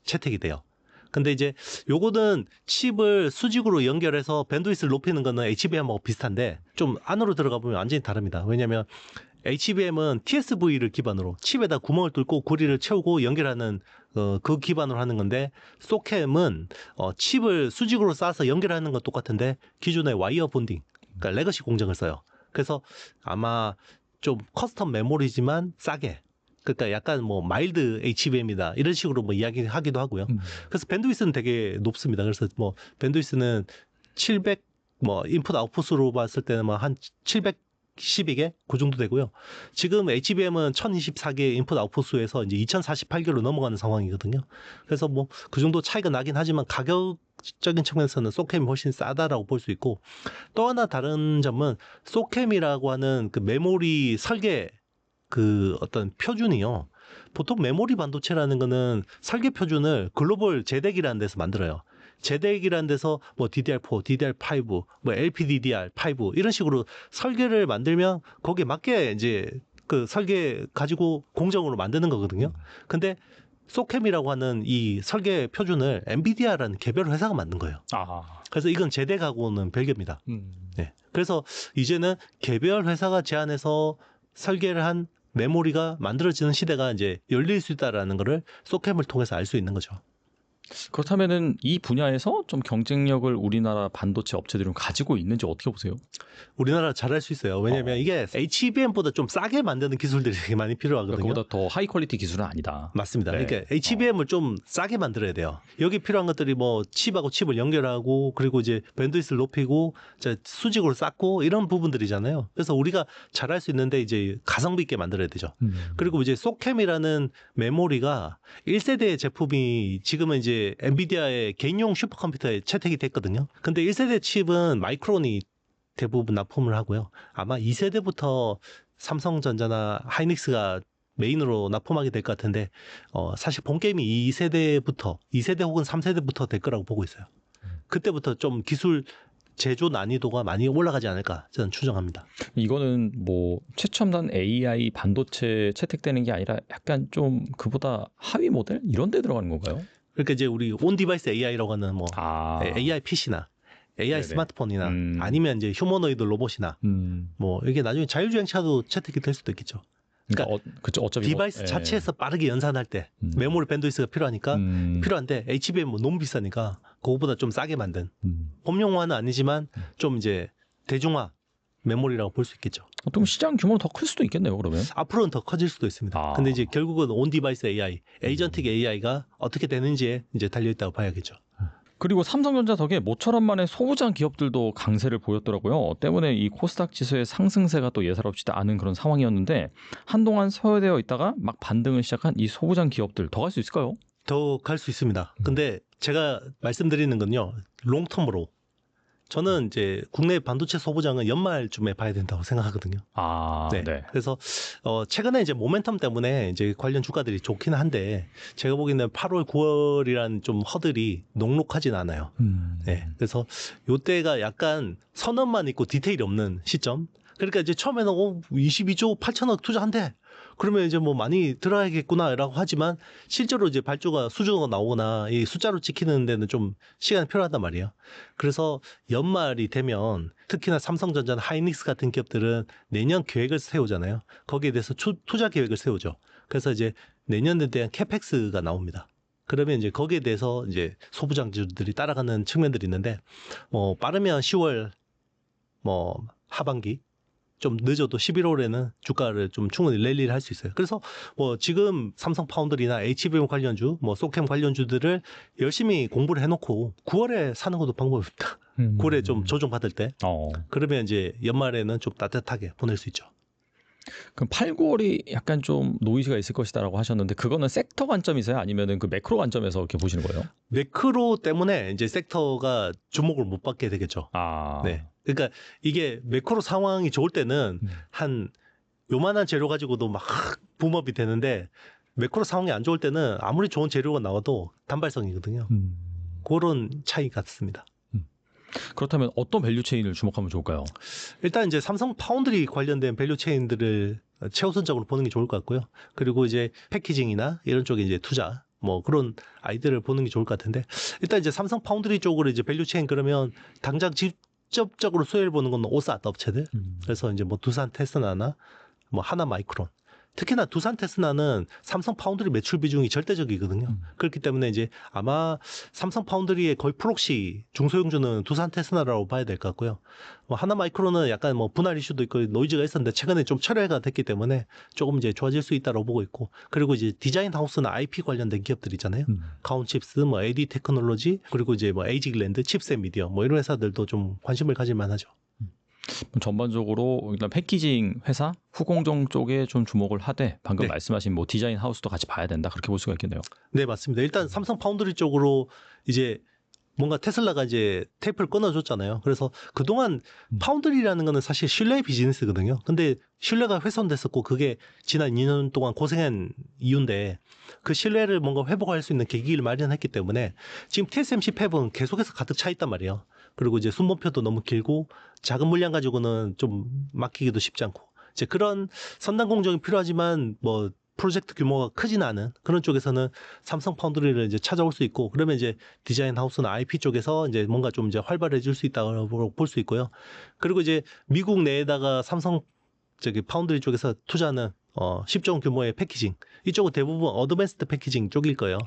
채택이 돼요. 근데 이제 요거는 칩을 수직으로 연결해서 밴드위스를 높이는 거는 HBM하고 비슷한데, 좀 안으로 들어가 보면 완전히 다릅니다. 왜냐면 HBM은 TSV를 기반으로 칩에다 구멍을 뚫고 구리를 채우고 연결하는 그 기반으로 하는 건데, 소캠은 칩을 수직으로 쌓아서 연결하는 건 똑같은데 기존의 와이어 본딩, 그러니까 레거시 공정을 써요. 그래서 아마 좀 커스텀 메모리지만 싸게, 그러니까 약간 뭐 마일드 HBM이다 이런 식으로 뭐 이야기하기도 하고요. 그래서 밴드위스는 되게 높습니다. 그래서 뭐 밴드위스는 700 뭐 인풋 아웃풋으로 봤을 때는 뭐 한 712개 그 정도 되고요. 지금 HBM은 1024개 인풋 아웃풋 수에서 이제 2048개로 넘어가는 상황이거든요. 그래서 뭐 그 정도 차이가 나긴 하지만 가격적인 측면에서는 소캠이 훨씬 싸다라고 볼 수 있고, 또 하나 다른 점은 소캠이라고 하는 그 메모리 설계 그 어떤 표준이요. 보통 메모리 반도체라는 거는 설계 표준을 글로벌 제덱이라는 데서 만들어요. 제덱이라는 데서 뭐 DDR4, DDR5, 뭐 LPDDR5 이런 식으로 설계를 만들면 거기에 맞게 이제 그 설계 가지고 공정으로 만드는 거거든요. 근데 소캠이라고 하는 이 설계 표준을 엔비디아라는 개별 회사가 만든 거예요. 그래서 이건 제덱하고는 별개입니다. 네. 그래서 이제는 개별 회사가 제안해서 설계를 한 메모리가 만들어지는 시대가 이제 열릴 수 있다라는 거를 소캠을 통해서 알 수 있는 거죠. 그렇다면은 이 분야에서 좀 경쟁력을 우리나라 반도체 업체들은 가지고 있는지 어떻게 보세요? 우리나라 잘할 수 있어요. 왜냐하면 이게 HBM보다 좀 싸게 만드는 기술들이 되게 많이 필요하거든요. 그보다 더 하이 퀄리티 기술은 아니다. 맞습니다. 네. 그러니까 HBM을 좀 싸게 만들어야 돼요. 여기 필요한 것들이 뭐 칩하고 칩을 연결하고, 그리고 이제 밴드위스를 높이고 수직으로 쌓고 이런 부분들이잖아요. 그래서 우리가 잘할 수 있는데 이제 가성비 있게 만들어야 되죠. 그리고 이제 소캠이라는 메모리가 1세대 제품이 지금은 이제 엔비디아의 개인용 슈퍼컴퓨터에 채택이 됐거든요. 근데 1세대 칩은 마이크론이 대부분 납품을 하고요. 아마 2세대부터 삼성전자나 하이닉스가 메인으로 납품하게 될 것 같은데, 사실 본 게임이 2세대 혹은 3세대부터 될 거라고 보고 있어요. 그때부터 좀 기술 제조 난이도가 많이 올라가지 않을까 저는 추정합니다. 이거는 뭐 최첨단 AI 반도체 채택되는 게 아니라 약간 좀 그보다 하위 모델 이런 데 들어가는 건가요? 그러니까 이제 우리 온 디바이스 AI라고 하는 뭐 AI PC나 AI 네네. 스마트폰이나 아니면 이제 휴머노이드 로봇이나 뭐 이게 나중에 자율주행차도 채택이 될 수도 있겠죠. 그러니까 그쵸, 어차피 디바이스 자체에서 빠르게 연산할 때 메모리 밴드위스가 필요하니까 필요한데 HBM 뭐 너무 비싸니까 그거보다 좀 싸게 만든 범용화는 아니지만 좀 이제 대중화 메모리라고 볼 수 있겠죠. 보통 시장 규모는 더 클 수도 있겠네요. 그러면 앞으로는 더 커질 수도 있습니다. 근데 이제 결국은 온 디바이스 AI, 에이전틱 AI가 어떻게 되는지에 이제 달려 있다고 봐야겠죠. 그리고 삼성전자 덕에 모처럼 만의 소부장 기업들도 강세를 보였더라고요. 때문에 이 코스닥 지수의 상승세가 또 예사롭지도 않은 그런 상황이었는데 한동안 소외되어 있다가 막 반등을 시작한 이 소부장 기업들 더 갈 수 있을까요? 더 갈 수 있습니다. 근데 제가 말씀드리는 건요, 롱텀으로 저는 이제 국내 반도체 소부장은 연말쯤에 봐야 된다고 생각하거든요. 네. 네. 그래서 최근에 이제 모멘텀 때문에 이제 관련 주가들이 좋긴 한데 제가 보기에는 8월, 9월이란 좀 허들이 녹록하진 않아요. 네. 그래서 요때가 약간 선언만 있고 디테일이 없는 시점. 그러니까 이제 처음에는 22조 8천억 투자한대. 그러면 이제 뭐 많이 들어야겠구나라고 하지만 실제로 이제 발주가 수주가 나오거나 이 숫자로 찍히는 데는 좀 시간이 필요하단 말이에요. 그래서 연말이 되면 특히나 삼성전자나 하이닉스 같은 기업들은 내년 계획을 세우잖아요. 거기에 대해서 투자 계획을 세우죠. 그래서 이제 내년에 대한 캐펙스가 나옵니다. 그러면 이제 거기에 대해서 이제 소부장주들이 따라가는 측면들이 있는데 뭐 빠르면 10월 뭐 하반기 좀 늦어도 11월에는 주가를 좀 충분히 랠리를 할 수 있어요. 그래서 뭐 지금 삼성 파운드리나 HBM 관련주, 뭐 소캠 관련주들을 열심히 공부를 해놓고 9월에 사는 것도 방법입니다. 9월에 좀 조정받을 때. 그러면 이제 연말에는 좀 따뜻하게 보낼 수 있죠. 그럼 8, 9월이 약간 좀 노이즈가 있을 것이다라고 하셨는데 그거는 섹터 관점이세요? 아니면은 그 매크로 관점에서 이렇게 보시는 거예요? 매크로 때문에 이제 섹터가 주목을 못 받게 되겠죠. 네. 그러니까 이게 매크로 상황이 좋을 때는 한 요만한 재료 가지고도 막 붐업이 되는데 매크로 상황이 안 좋을 때는 아무리 좋은 재료가 나와도 단발성이거든요. 그런 차이 같습니다. 그렇다면 어떤 밸류 체인을 주목하면 좋을까요? 일단 이제 삼성 파운드리 관련된 밸류 체인들을 최우선적으로 보는 게 좋을 것 같고요. 그리고 이제 패키징이나 이런 쪽에 이제 투자 뭐 그런 아이들을 보는 게 좋을 것 같은데 일단 이제 삼성 파운드리 쪽으로 이제 밸류 체인 그러면 당장 직접적으로 수혜를 보는 건 오사드 업체들. 그래서 이제 뭐 두산 테스나나 뭐 하나 마이크론. 특히나 두산 테스나는 삼성 파운드리 매출 비중이 절대적이거든요. 그렇기 때문에 이제 아마 삼성 파운드리의 거의 프록시 중소형주는 두산 테스나라고 봐야 될 것 같고요. 뭐 하나 마이크론은 약간 뭐 분할 이슈도 있고 노이즈가 있었는데 최근에 좀 철회가 됐기 때문에 조금 이제 좋아질 수 있다고 보고 있고 그리고 이제 디자인 하우스나 IP 관련된 기업들 있잖아요. 가온칩스, 뭐 AD 테크놀로지 그리고 이제 뭐 에이직랜드, 칩셋 미디어 뭐 이런 회사들도 좀 관심을 가질 만하죠. 전반적으로 일단 패키징 회사, 후공정 쪽에 좀 주목을 하되 방금 말씀하신 뭐 디자인 하우스도 같이 봐야 된다 그렇게 볼 수가 있겠네요. 네, 맞습니다. 일단 삼성 파운드리 쪽으로 이제 뭔가 테슬라가 이제 테이프를 끊어줬잖아요. 그래서 그동안 파운드리라는 거는 사실 신뢰의 비즈니스거든요. 근데 신뢰가 훼손됐었고 그게 지난 2년 동안 고생한 이유인데 그 신뢰를 뭔가 회복할 수 있는 계기를 마련했기 때문에 지금 TSMC 팹은 계속해서 가득 차 있단 말이에요. 그리고 이제 순번표도 너무 길고 작은 물량 가지고는 좀 맡기기도 쉽지 않고 이제 그런 선단 공정이 필요하지만 뭐 프로젝트 규모가 크진 않은 그런 쪽에서는 삼성 파운드리를 이제 찾아올 수 있고 그러면 이제 디자인 하우스나 IP 쪽에서 이제 뭔가 좀 이제 활발해질 수 있다고 볼 수 있고요. 그리고 이제 미국 내에다가 삼성 파운드리 쪽에서 투자하는 10조 원 규모의 패키징 이쪽은 대부분 어드밴스드 패키징 쪽일 거예요.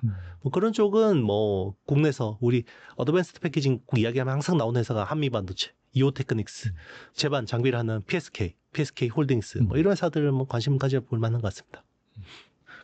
뭐 그런 쪽은 뭐 국내에서 우리 어드밴스드 패키징 이야기하면 항상 나오는 회사가 한미반도체, 이오테크닉스, 제반 장비를 하는 PSK 홀딩스 뭐 이런 회사들은 뭐 관심 가져볼 만한 것 같습니다.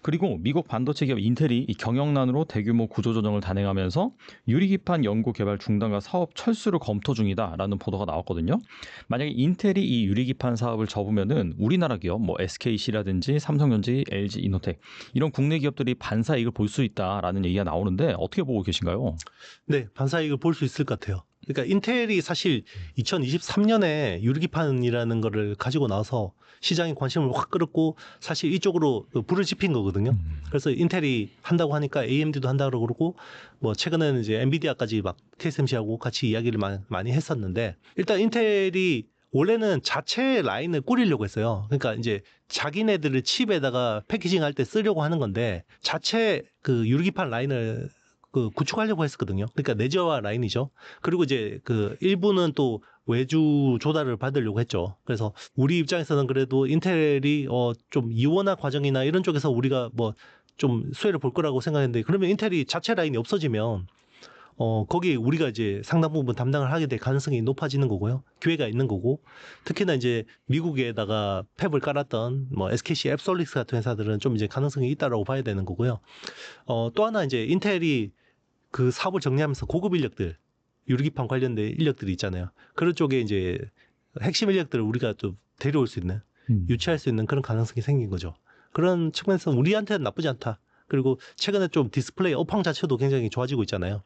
그리고 미국 반도체 기업 인텔이 이 경영난으로 대규모 구조조정을 단행하면서 유리기판 연구 개발 중단과 사업 철수를 검토 중이다라는 보도가 나왔거든요. 만약에 인텔이 이 유리기판 사업을 접으면은 우리나라 기업 뭐 SKC라든지 삼성전자, LG 이노텍 이런 국내 기업들이 반사이익을 볼 수 있다라는 얘기가 나오는데 어떻게 보고 계신가요? 네, 반사이익을 볼 수 있을 것 같아요. 그러니까 인텔이 사실 2023년에 유리기판이라는 거를 가지고 나서 시장의 관심을 확 끌었고 사실 이쪽으로 불을 지핀 거거든요. 그래서 인텔이 한다고 하니까 AMD도 한다고 그러고 뭐 최근에는 이제 엔비디아까지 막 TSMC하고 같이 이야기를 많이 했었는데 일단 인텔이 원래는 자체 라인을 꾸리려고 했어요. 그러니까 이제 자기네들을 칩에다가 패키징 할 때 쓰려고 하는 건데 자체 그 유리기판 라인을 구축하려고 했었거든요. 그러니까 내재화 라인이죠. 그리고 이제 그 일부는 또 외주 조달을 받으려고 했죠. 그래서 우리 입장에서는 그래도 인텔이 좀 이원화 과정이나 이런 쪽에서 우리가 뭐 좀 수혜를 볼 거라고 생각했는데 그러면 인텔이 자체 라인이 없어지면 거기 우리가 이제 상당 부분 담당을 하게 될 가능성이 높아지는 거고요. 기회가 있는 거고. 특히나 이제 미국에다가 팹을 깔았던 뭐 SKC 앱솔릭스 같은 회사들은 좀 이제 가능성이 있다라고 봐야 되는 거고요. 또 하나 이제 인텔이 그 사업을 정리하면서 고급 인력들, 유리기판 관련된 인력들이 있잖아요. 그런 쪽에 이제 핵심 인력들을 우리가 좀 데려올 수 있는, 유치할 수 있는 그런 가능성이 생긴 거죠. 그런 측면에서 우리한테는 나쁘지 않다. 그리고 최근에 좀 디스플레이 업황 자체도 굉장히 좋아지고 있잖아요.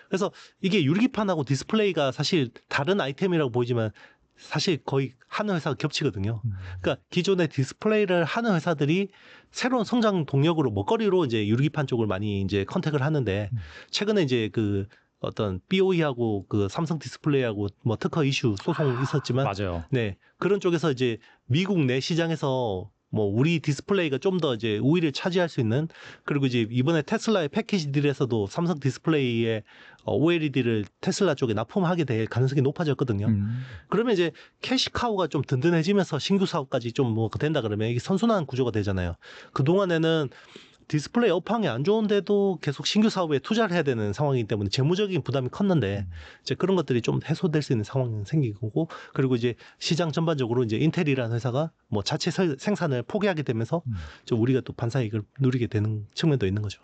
그래서 이게 유리기판하고 디스플레이가 사실 다른 아이템이라고 보이지만 사실 거의 하는 회사가 겹치거든요. 그러니까 기존의 디스플레이를 하는 회사들이 새로운 성장 동력으로 먹거리로 이제 유리기판 쪽을 많이 이제 컨택을 하는데 최근에 이제 그 어떤 BOE하고 그 삼성 디스플레이하고 뭐 특허 이슈 소송 있었지만 맞아요. 네. 그런 쪽에서 이제 미국 내 시장에서 뭐 우리 디스플레이가 좀 더 이제 우위를 차지할 수 있는 그리고 이제 이번에 테슬라의 패키지 딜에서도 삼성 디스플레이의 OLED를 테슬라 쪽에 납품하게 될 가능성이 높아졌거든요. 그러면 이제 캐시카우가 좀 든든해지면서 신규 사업까지 좀 뭐 된다 그러면 이게 선순환 구조가 되잖아요. 그동안에는 디스플레이 업황이 안 좋은데도 계속 신규 사업에 투자를 해야 되는 상황이기 때문에 재무적인 부담이 컸는데 이제 그런 것들이 좀 해소될 수 있는 상황이 생기고 그리고 이제 시장 전반적으로 이제 인텔이라는 회사가 뭐 자체 생산을 포기하게 되면서 좀 우리가 또 반사이익을 누리게 되는 측면도 있는 거죠.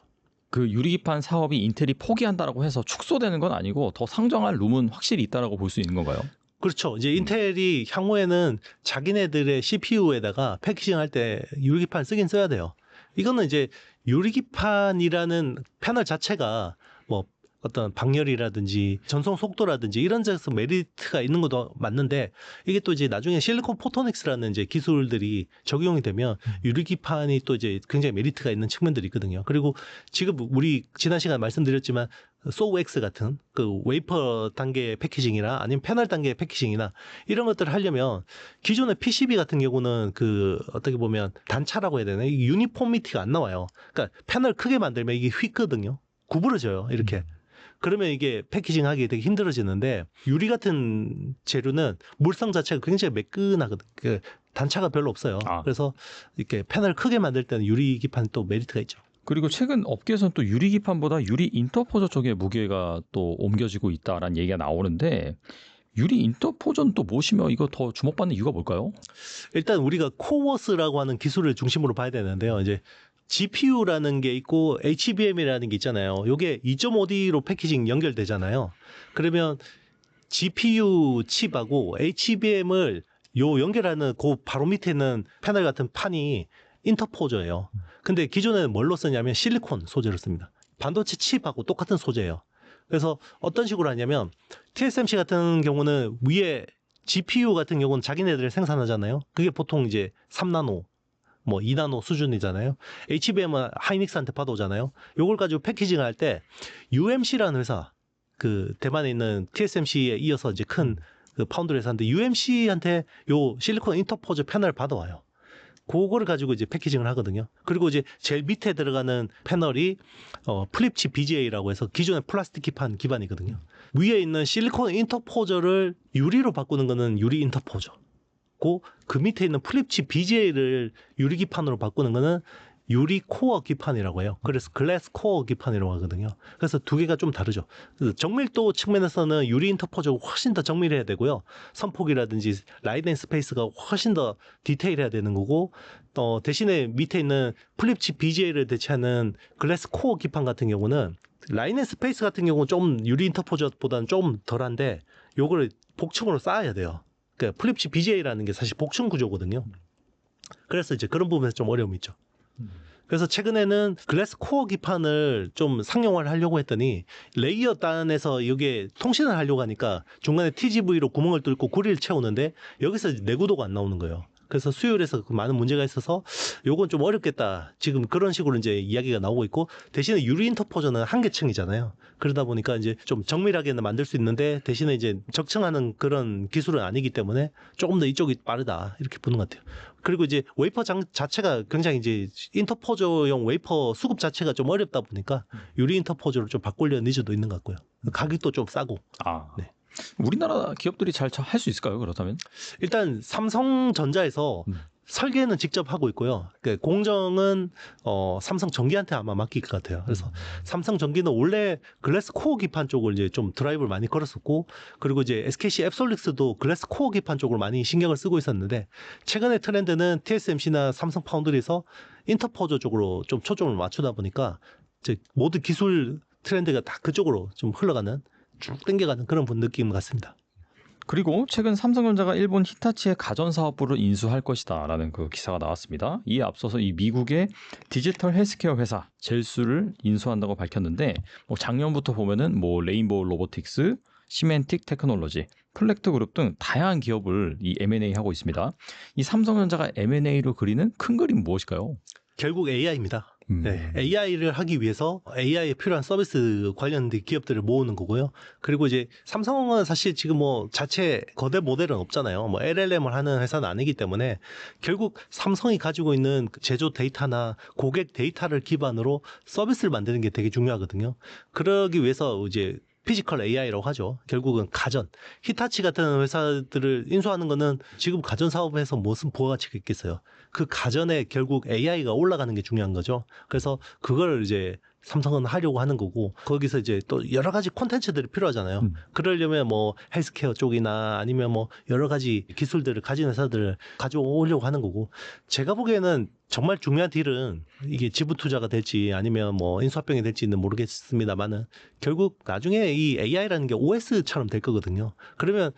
그 유리기판 사업이 인텔이 포기한다라고 해서 축소되는 건 아니고 더 상정할 룸은 확실히 있다라고 볼 수 있는 건가요? 그렇죠. 이제 인텔이 향후에는 자기네들의 CPU에다가 패키징 할 때 유리기판 쓰긴 써야 돼요. 이거는 이제 유리기판이라는 패널 자체가 뭐 어떤 방열이라든지 전송 속도라든지 이런 데서 메리트가 있는 것도 맞는데 이게 또 이제 나중에 실리콘 포토닉스라는 이제 기술들이 적용이 되면 유리기판이 또 이제 굉장히 메리트가 있는 측면들이 있거든요. 그리고 지금 우리 지난 시간에 말씀드렸지만 소우엑스 같은 그 웨이퍼 단계의 패키징이나 아니면 패널 단계의 패키징이나 이런 것들을 하려면 기존의 PCB 같은 경우는 그 어떻게 보면 단차라고 해야 되나? 이 유니폼미티가 안 나와요. 그러니까 패널 크게 만들면 이게 휘거든요. 구부러져요. 이렇게. 그러면 이게 패키징하기 되게 힘들어지는데 유리 같은 재료는 물성 자체가 굉장히 매끈하거든. 그 단차가 별로 없어요. 그래서 이렇게 패널 크게 만들 때는 유리 기판 또 메리트가 있죠. 그리고 최근 업계에서는 또 유리기판보다 유리 인터포저 쪽에 무게가 또 옮겨지고 있다라는 얘기가 나오는데 유리 인터포저는 또 무엇이며 이거 더 주목받는 이유가 뭘까요? 일단 우리가 코워스라고 하는 기술을 중심으로 봐야 되는데요. 이제 GPU라는 게 있고 HBM이라는 게 있잖아요. 이게 2.5D로 패키징 연결되잖아요. 그러면 GPU 칩하고 HBM을 요 연결하는 그 바로 밑에 있는 패널 같은 판이 인터포저예요. 근데 기존에는 뭘로 쓰냐면 실리콘 소재로 씁니다. 반도체 칩하고 똑같은 소재예요. 그래서 어떤 식으로 하냐면 TSMC 같은 경우는 위에 GPU 같은 경우는 자기네들 생산하잖아요. 그게 보통 이제 3나노 뭐 2나노 수준이잖아요. HBM은 하이닉스한테 받아오잖아요. 요걸 가지고 패키징을 할 때 UMC라는 회사, 그 대만에 있는 TSMC에 이어서 이제 큰 그 파운드리 회사인데 UMC한테 요 실리콘 인터포저 패널을 받아와요. 그거를 가지고 이제 패키징을 하거든요. 그리고 이제 제일 밑에 들어가는 패널이 플립칩 BGA라고 해서 기존의 플라스틱 기판 기반이거든요. 위에 있는 실리콘 인터포저를 유리로 바꾸는 거는 유리 인터포저. 그 밑에 있는 플립칩 BGA를 유리 기판으로 바꾸는 거는 유리 코어 기판이라고 해요. 그래서 글래스 코어 기판이라고 하거든요. 그래서 두 개가 좀 다르죠. 정밀도 측면에서는 유리 인터포저가 훨씬 더 정밀해야 되고요. 선폭이라든지 라이트 앤 스페이스가 훨씬 더 디테일해야 되는 거고 대신에 밑에 있는 플립칩 BGA를 대체하는 글래스 코어 기판 같은 경우는 라이트 앤 스페이스 같은 경우는 좀 유리 인터포저보다는 좀 덜한데 요거를 복층으로 쌓아야 돼요. 그러니까 플립칩 BGA라는 게 사실 복층 구조거든요. 그래서 이제 그런 부분에서 좀 어려움이 있죠. 그래서 최근에는 글래스 코어 기판을 좀 상용화를 하려고 했더니 레이어 단에서 이게 통신을 하려고 하니까 중간에 TGV로 구멍을 뚫고 구리를 채우는데 여기서 내구도가 안 나오는 거예요. 그래서 수율에서 많은 문제가 있어서 요건 좀 어렵겠다. 지금 그런 식으로 이제 이야기가 나오고 있고 대신에 유리 인터포저는 한계층이잖아요. 그러다 보니까 이제 좀 정밀하게는 만들 수 있는데 대신에 이제 적층하는 그런 기술은 아니기 때문에 조금 더 이쪽이 빠르다. 이렇게 보는 것 같아요. 그리고 이제 웨이퍼 자체가 굉장히 이제 인터포저용 웨이퍼 수급 자체가 좀 어렵다 보니까 유리 인터포저로 좀 바꾸려는 니즈도 있는 것 같고요. 가격도 좀 싸고. 네. 우리나라 기업들이 잘 할 수 있을까요? 그렇다면? 일단 삼성전자에서 설계는 직접 하고 있고요. 공정은 삼성전기한테 아마 맡길 것 같아요. 그래서 삼성전기는 원래 글래스 코어 기판 쪽을 이제 좀 드라이브를 많이 걸었었고, 그리고 이제 SKC 앱솔릭스도 글래스 코어 기판 쪽을 많이 신경을 쓰고 있었는데, 최근의 트렌드는 TSMC나 삼성 파운드리에서 인터포저 쪽으로 좀 초점을 맞추다 보니까 이제 모든 기술 트렌드가 다 그쪽으로 좀 흘러가는, 쭉 당겨가는 그런 느낌 같습니다. 그리고 최근 삼성전자가 일본 히타치의 가전사업부를 인수할 것이다라는 그 기사가 나왔습니다. 이에 앞서서 이 미국의 디지털 헬스케어 회사 젤수를 인수한다고 밝혔는데 뭐 작년부터 보면은 뭐 레인보우 로보틱스, 시멘틱 테크놀로지, 플렉트 그룹 등 다양한 기업을 이 M&A 하고 있습니다. 이 삼성전자가 M&A로 그리는 큰 그림 무엇일까요? 결국 AI입니다. 네, AI를 하기 위해서 AI에 필요한 서비스 관련된 기업들을 모으는 거고요. 그리고 이제 삼성은 사실 지금 뭐 자체 거대 모델은 없잖아요. 뭐 LLM을 하는 회사는 아니기 때문에 결국 삼성이 가지고 있는 제조 데이터나 고객 데이터를 기반으로 서비스를 만드는 게 되게 중요하거든요. 그러기 위해서 이제 피지컬 AI라고 하죠. 결국은 가전. 히타치 같은 회사들을 인수하는 거는 지금 가전 사업에서 무슨 부가가치가 있겠어요. 그 가전에 결국 AI가 올라가는 게 중요한 거죠. 그래서 그걸 이제 삼성은 하려고 하는 거고 거기서 이제 또 여러 가지 콘텐츠들이 필요하잖아요. 그러려면 뭐 헬스케어 쪽이나 아니면 뭐 여러 가지 기술들을 가진 회사들을 가져오려고 하는 거고 제가 보기에는 정말 중요한 딜은 이게 지분 투자가 될지 아니면 뭐 인수합병이 될지는 모르겠습니다만은 결국 나중에 이 AI라는 게 OS처럼 될 거거든요. 그러면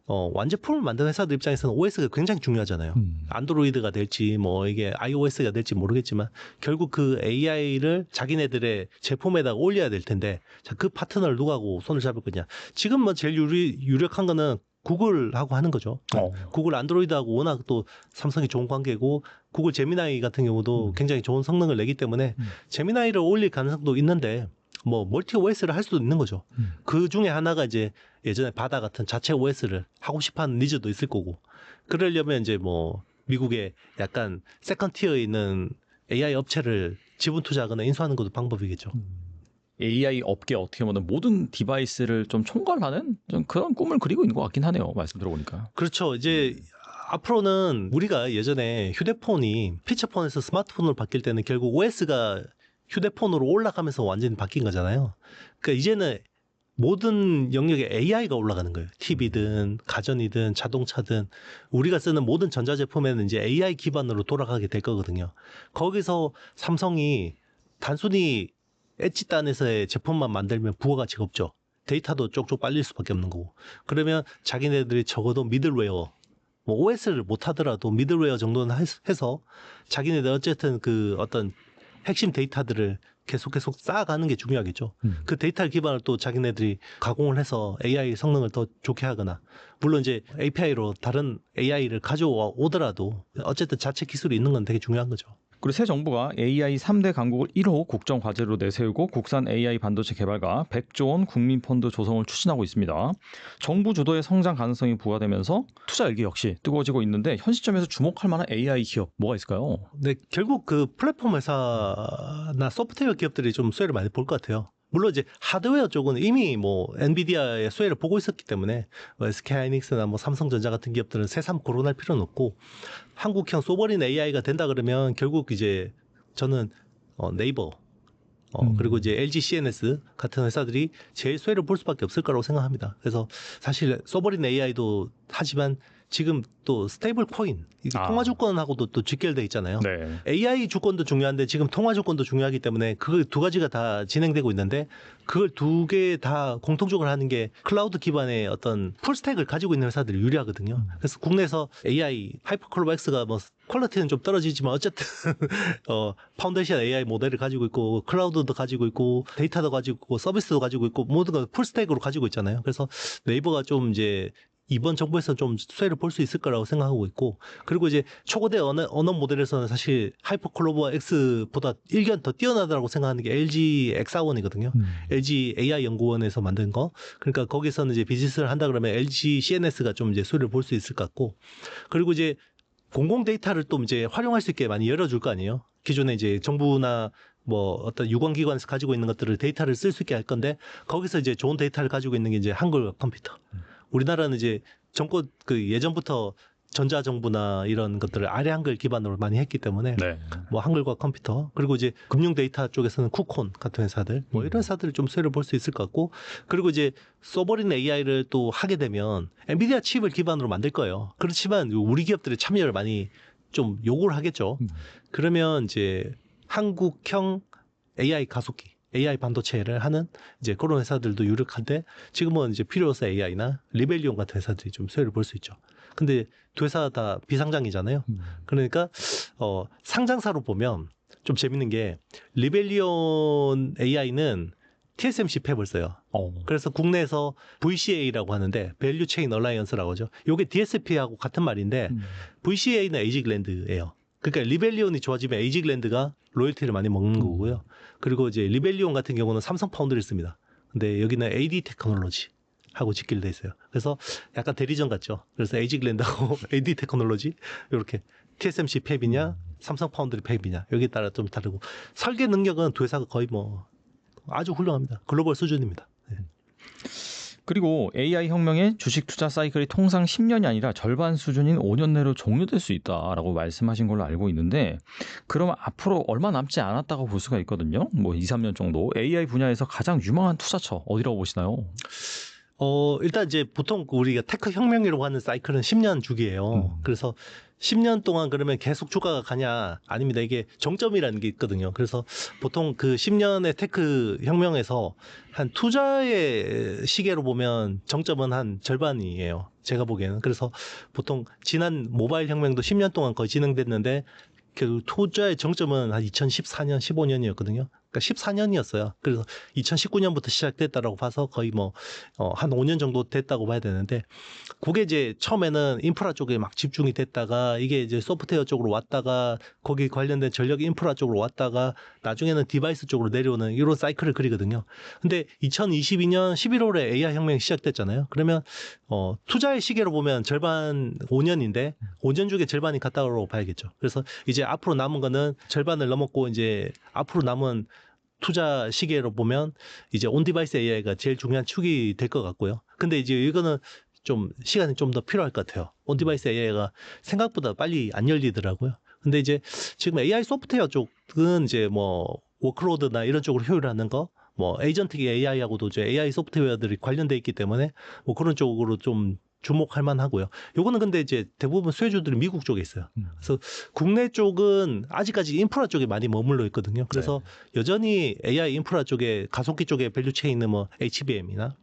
완제품을 만드는 회사들 입장에서는 OS가 굉장히 중요하잖아요. 안드로이드가 될지 뭐 이게 iOS가 될지 모르겠지만 결국 그 AI를 자기네들의 제품에다가 올려야 될 텐데 자, 그 파트너를 누구하고 손을 잡을 거냐. 지금 뭐 제일 유력한 거는 구글하고 하는 거죠. 구글 안드로이드하고 워낙 또 삼성이 좋은 관계고 구글 제미나이 같은 경우도 굉장히 좋은 성능을 내기 때문에 제미나이를 올릴 가능성도 있는데 뭐 멀티 OS를 할 수도 있는 거죠. 그 중에 하나가 이제 예전에 바다 같은 자체 OS를 하고 싶어하는 니즈도 있을 거고 그러려면 이제 뭐 미국의 약간 세컨 티어에 있는 AI 업체를 지분 투자하거나 인수하는 것도 방법이겠죠. AI 업계 어떻게 보면 모든 디바이스를 좀 총괄하는 좀 그런 꿈을 그리고 있는 것 같긴 하네요. 말씀 들어보니까. 그렇죠. 이제 앞으로는 우리가 예전에 휴대폰이 피처폰에서 스마트폰으로 바뀔 때는 결국 OS가 휴대폰으로 올라가면서 완전히 바뀐 거잖아요. 그러니까 이제는 모든 영역에 AI가 올라가는 거예요. TV든 가전이든 자동차든 우리가 쓰는 모든 전자제품에는 이제 AI 기반으로 돌아가게 될 거거든요. 거기서 삼성이 단순히 엣지단에서의 제품만 만들면 부가가치가 없죠. 데이터도 쪽쪽 빨릴 수밖에 없는 거고. 그러면 자기네들이 적어도 미들웨어, 뭐 OS를 못 하더라도 미들웨어 정도는 해서 자기네들 어쨌든 그 어떤 핵심 데이터들을 계속 쌓아가는 게 중요하겠죠. 그 데이터를 기반으로 또 자기네들이 가공을 해서 AI 성능을 더 좋게 하거나 물론 이제 API로 다른 AI를 가져오더라도 어쨌든 자체 기술이 있는 건 되게 중요한 거죠. 그리고 새 정부가 AI 3대 강국을 1호 국정 과제로 내세우고 국산 AI 반도체 개발과 100조 원 국민 펀드 조성을 추진하고 있습니다. 정부 주도의 성장 가능성이 부과되면서 투자 열기 역시 뜨거워지고 있는데 현 시점에서 주목할 만한 AI 기업 뭐가 있을까요? 네, 결국 그 플랫폼 회사나 소프트웨어 기업들이 좀 수혜를 많이 볼 것 같아요. 물론 이제 하드웨어 쪽은 이미 뭐 엔비디아의 수혜를 보고 있었기 때문에 뭐 SK하이닉스나 뭐 삼성전자 같은 기업들은 새삼 거론할 필요는 없고 한국형 소버린 AI가 된다 그러면 결국 이제 저는 네이버 그리고 이제 LG CNS 같은 회사들이 제일 수혜를 볼 수밖에 없을 거라고 생각합니다. 그래서 사실 소버린 AI도 하지만 지금 또 스테이블 코인 통화 주권하고도 또 직결돼 있잖아요. 네. AI 주권도 중요한데 지금 통화 주권도 중요하기 때문에 그 두 가지가 다 진행되고 있는데 그걸 두 개 다 공통적으로 하는 게 클라우드 기반의 어떤 풀스택을 가지고 있는 회사들이 유리하거든요. 그래서 국내에서 AI 하이퍼클로버X가 뭐 퀄리티는 좀 떨어지지만 어쨌든 파운데이션 AI 모델을 가지고 있고 클라우드도 가지고 있고 데이터도 가지고 있고 서비스도 가지고 있고 모든 걸 풀스택으로 가지고 있잖아요. 그래서 네이버가 좀 이제 이번 정부에서 좀 수혜를 볼 수 있을 거라고 생각하고 있고 그리고 이제 초거대 언어 모델에서는 사실 하이퍼클로버 X보다 1견 더 뛰어나다고 생각하는 게 LG X4원이거든요. LG AI 연구원에서 만든 거. 그러니까 거기서는 이제 비즈니스를 한다 그러면 LG CNS가 좀 이제 수혜를 볼 수 있을 것 같고 그리고 이제 공공 데이터를 또 이제 활용할 수 있게 많이 열어줄 거 아니에요. 기존에 이제 정부나 뭐 어떤 유관기관에서 가지고 있는 것들을 데이터를 쓸 수 있게 할 건데 거기서 이제 좋은 데이터를 가지고 있는 게 이제 한글 컴퓨터. 우리나라는 이제 정권 그 예전부터 전자정부나 이런 것들을 아래 한글 기반으로 많이 했기 때문에 네. 뭐 한글과 컴퓨터 그리고 이제 금융 데이터 쪽에서는 쿠콘 같은 회사들 뭐 이런 회사들을 좀 수혜를 볼 수 있을 것 같고 그리고 이제 소버린 AI를 또 하게 되면 엔비디아 칩을 기반으로 만들 거예요. 그렇지만 우리 기업들의 참여를 많이 좀 요구를 하겠죠. 그러면 이제 한국형 AI 가속기 AI 반도체를 하는 이제 그런 회사들도 유력한데 지금은 이제 필요로서 AI나 리벨리온 같은 회사들이 좀 수혜를 볼 수 있죠. 근데 두 회사 다 비상장이잖아요. 그러니까 상장사로 보면 좀 재밌는 게 리벨리온 AI는 TSMC 팹을 써요. 그래서 국내에서 VCA라고 하는데 밸류 체인 얼라이언스라고 하죠. 이게 DSP하고 같은 말인데 VCA는 에이지글랜드예요. 그러니까 리벨리온이 좋아지면 에이지글랜드가 로열티를 많이 먹는 거고요. 그리고 이제 리벨리온 같은 경우는 삼성 파운드를 씁니다. 근데 여기는 AD 테크놀로지 하고 직결돼 있어요. 그래서 약간 대리전 같죠. 그래서 에이지글랜드하고 AD 테크놀로지 이렇게 TSMC 팹이냐 삼성 파운드리 팹이냐 여기에 따라 좀 다르고 설계 능력은 두 회사가 거의 뭐 아주 훌륭합니다. 글로벌 수준입니다. 네. 그리고 AI 혁명의 주식 투자 사이클이 통상 10년이 아니라 절반 수준인 5년 내로 종료될 수 있다라고 말씀하신 걸로 알고 있는데 그러면 앞으로 얼마 남지 않았다고 볼 수가 있거든요. 뭐 2, 3년 정도. AI 분야에서 가장 유망한 투자처 어디라고 보시나요? 일단 이제 보통 우리가 테크 혁명이라고 하는 사이클은 10년 주기예요. 그래서 10년 동안 그러면 계속 주가가 가냐? 아닙니다. 이게 정점이라는 게 있거든요. 그래서 보통 그 10년의 테크 혁명에서 한 투자의 시계로 보면 정점은 한 절반이에요. 제가 보기에는. 그래서 보통 지난 모바일 혁명도 10년 동안 거의 진행됐는데 그 투자의 정점은 한 2014년, 15년이었거든요. 그러니까 14년이었어요. 그래서 2019년부터 시작됐다라고 봐서 거의 뭐 한 5년 정도 됐다고 봐야 되는데 그게 이제 처음에는 인프라 쪽에 막 집중이 됐다가 이게 이제 소프트웨어 쪽으로 왔다가 거기 관련된 전력 인프라 쪽으로 왔다가 나중에는 디바이스 쪽으로 내려오는 이런 사이클을 그리거든요. 근데 2022년 11월에 AI 혁명이 시작됐잖아요. 그러면 투자의 시계로 보면 절반 5년인데 5년 중에 절반이 갔다고 봐야겠죠. 그래서 이제 앞으로 남은 거는 절반을 넘었고 이제 앞으로 남은 투자 시계로 보면 이제 온디바이스 AI가 제일 중요한 축이 될 것 같고요. 근데 이제 이거는 좀 시간이 좀 더 필요할 것 같아요. 온디바이스 AI가 생각보다 빨리 안 열리더라고요. 근데 이제 지금 AI 소프트웨어 쪽은 이제 뭐 워크로드나 이런 쪽으로 효율하는 거, 뭐 에이전틱 AI하고도 이제 AI 소프트웨어들이 관련돼 있기 때문에 뭐 그런 쪽으로 좀 주목할 만하고요. 요거는 근데 이제 대부분 수혜주들이 미국 쪽에 있어요. 그래서 국내 쪽은 아직까지 인프라 쪽에 많이 머물러 있거든요. 그래서 여전히 AI 인프라 쪽에 가속기 쪽에 밸류 체인은 뭐 HBM이나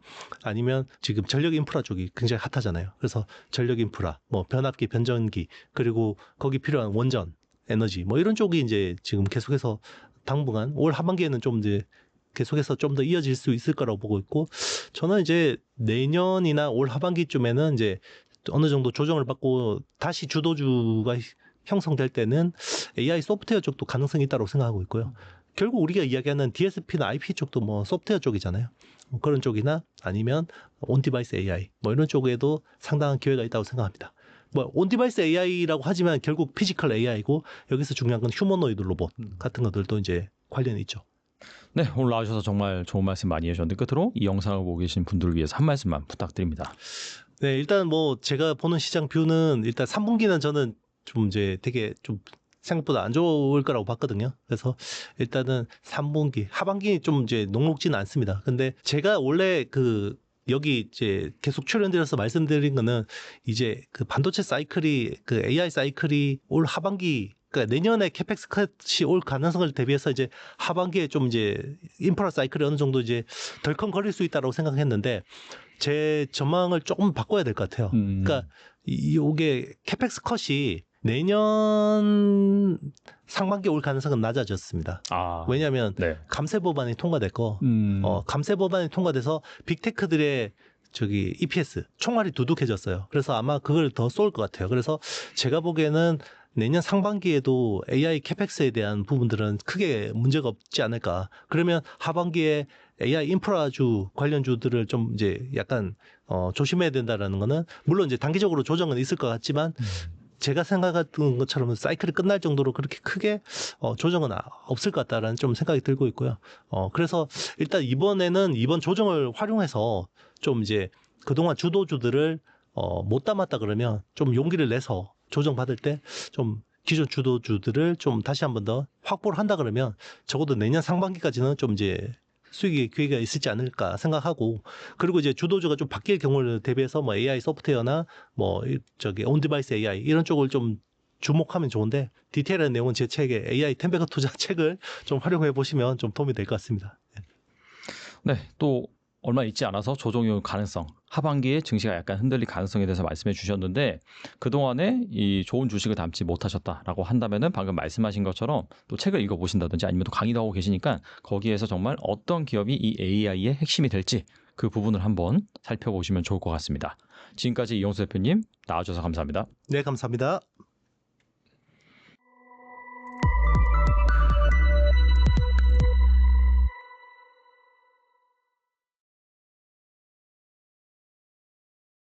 아니면 지금 전력 인프라 쪽이 굉장히 핫하잖아요. 그래서 전력 인프라, 뭐 변압기, 변전기 그리고 거기 필요한 원전, 에너지 뭐 이런 쪽이 이제 지금 계속해서 당분간 올 하반기에는 좀 이제 계속해서 좀 더 이어질 수 있을 거라고 보고 있고 저는 이제 내년이나 올 하반기쯤에는 이제 어느 정도 조정을 받고 다시 주도주가 형성될 때는 AI 소프트웨어 쪽도 가능성이 있다고 생각하고 있고요. 결국 우리가 이야기하는 DSP나 IP 쪽도 뭐 소프트웨어 쪽이잖아요. 뭐 그런 쪽이나 아니면 온디바이스 AI 뭐 이런 쪽에도 상당한 기회가 있다고 생각합니다. 뭐 온디바이스 AI라고 하지만 결국 피지컬 AI고 여기서 중요한 건 휴머노이드 로봇 같은 것들도 이제 관련이 있죠. 네, 오늘 나와주셔서 정말 좋은 말씀 많이 해주셨는데 끝으로 이 영상을 보고 계신 분들을 위해서 한 말씀만 부탁드립니다. 네, 일단 뭐 제가 보는 시장 뷰는 일단 3분기는 저는 좀 이제 되게 좀 생각보다 안 좋을 거라고 봤거든요. 그래서 일단은 3분기, 하반기 좀 이제 녹록지는 않습니다. 근데 제가 원래 여기 이제 계속 출연드려서 말씀드린 거는 이제 그 반도체 사이클이 그 AI 사이클이 올 하반기 그러니까 내년에 캐펙스 컷이 올 가능성을 대비해서 이제 하반기에 좀 이제 인프라 사이클이 어느 정도 이제 덜컹거릴 수 있다고 생각했는데 제 전망을 조금 바꿔야 될 것 같아요. 그러니까 이게 캐펙스 컷이 내년 상반기에 올 가능성은 낮아졌습니다. 왜냐하면 네. 감세 법안이 통과됐고 감세 법안이 통과돼서 빅테크들의 EPS 총알이 두둑해졌어요. 그래서 아마 그걸 더 쏠 것 같아요. 그래서 제가 보기에는 내년 상반기에도 AI 캐펙스에 대한 부분들은 크게 문제가 없지 않을까. 그러면 하반기에 AI 인프라주 관련주들을 좀 이제 약간 조심해야 된다라는 거는 물론 이제 단기적으로 조정은 있을 것 같지만 제가 생각했던 것처럼 사이클이 끝날 정도로 그렇게 크게 조정은 없을 것 같다라는 좀 생각이 들고 있고요. 그래서 일단 이번에는 이번 조정을 활용해서 좀 이제 그동안 주도주들을 못 담았다 그러면 좀 용기를 내서 조정받을 때 좀 기존 주도주들을 좀 다시 한 번 더 확보를 한다 그러면 적어도 내년 상반기까지는 좀 이제 수익의 기회가 있을지 않을까 생각하고 그리고 이제 주도주가 좀 바뀔 경우를 대비해서 뭐 AI 소프트웨어나 뭐 온디바이스 AI 이런 쪽을 좀 주목하면 좋은데 디테일한 내용은 제 책에 AI 10배가 투자 책을 좀 활용해 보시면 좀 도움이 될 것 같습니다. 네, 또 얼마 있지 않아서 조정유 가능성, 하반기에 증시가 약간 흔들릴 가능성에 대해서 말씀해 주셨는데 그동안에 이 좋은 주식을 담지 못하셨다라고 한다면은 방금 말씀하신 것처럼 또 책을 읽어보신다든지 아니면 또 강의도 하고 계시니까 거기에서 정말 어떤 기업이 이 AI의 핵심이 될지 그 부분을 한번 살펴보시면 좋을 것 같습니다. 지금까지 이영수 대표님 나와주셔서 감사합니다. 네, 감사합니다.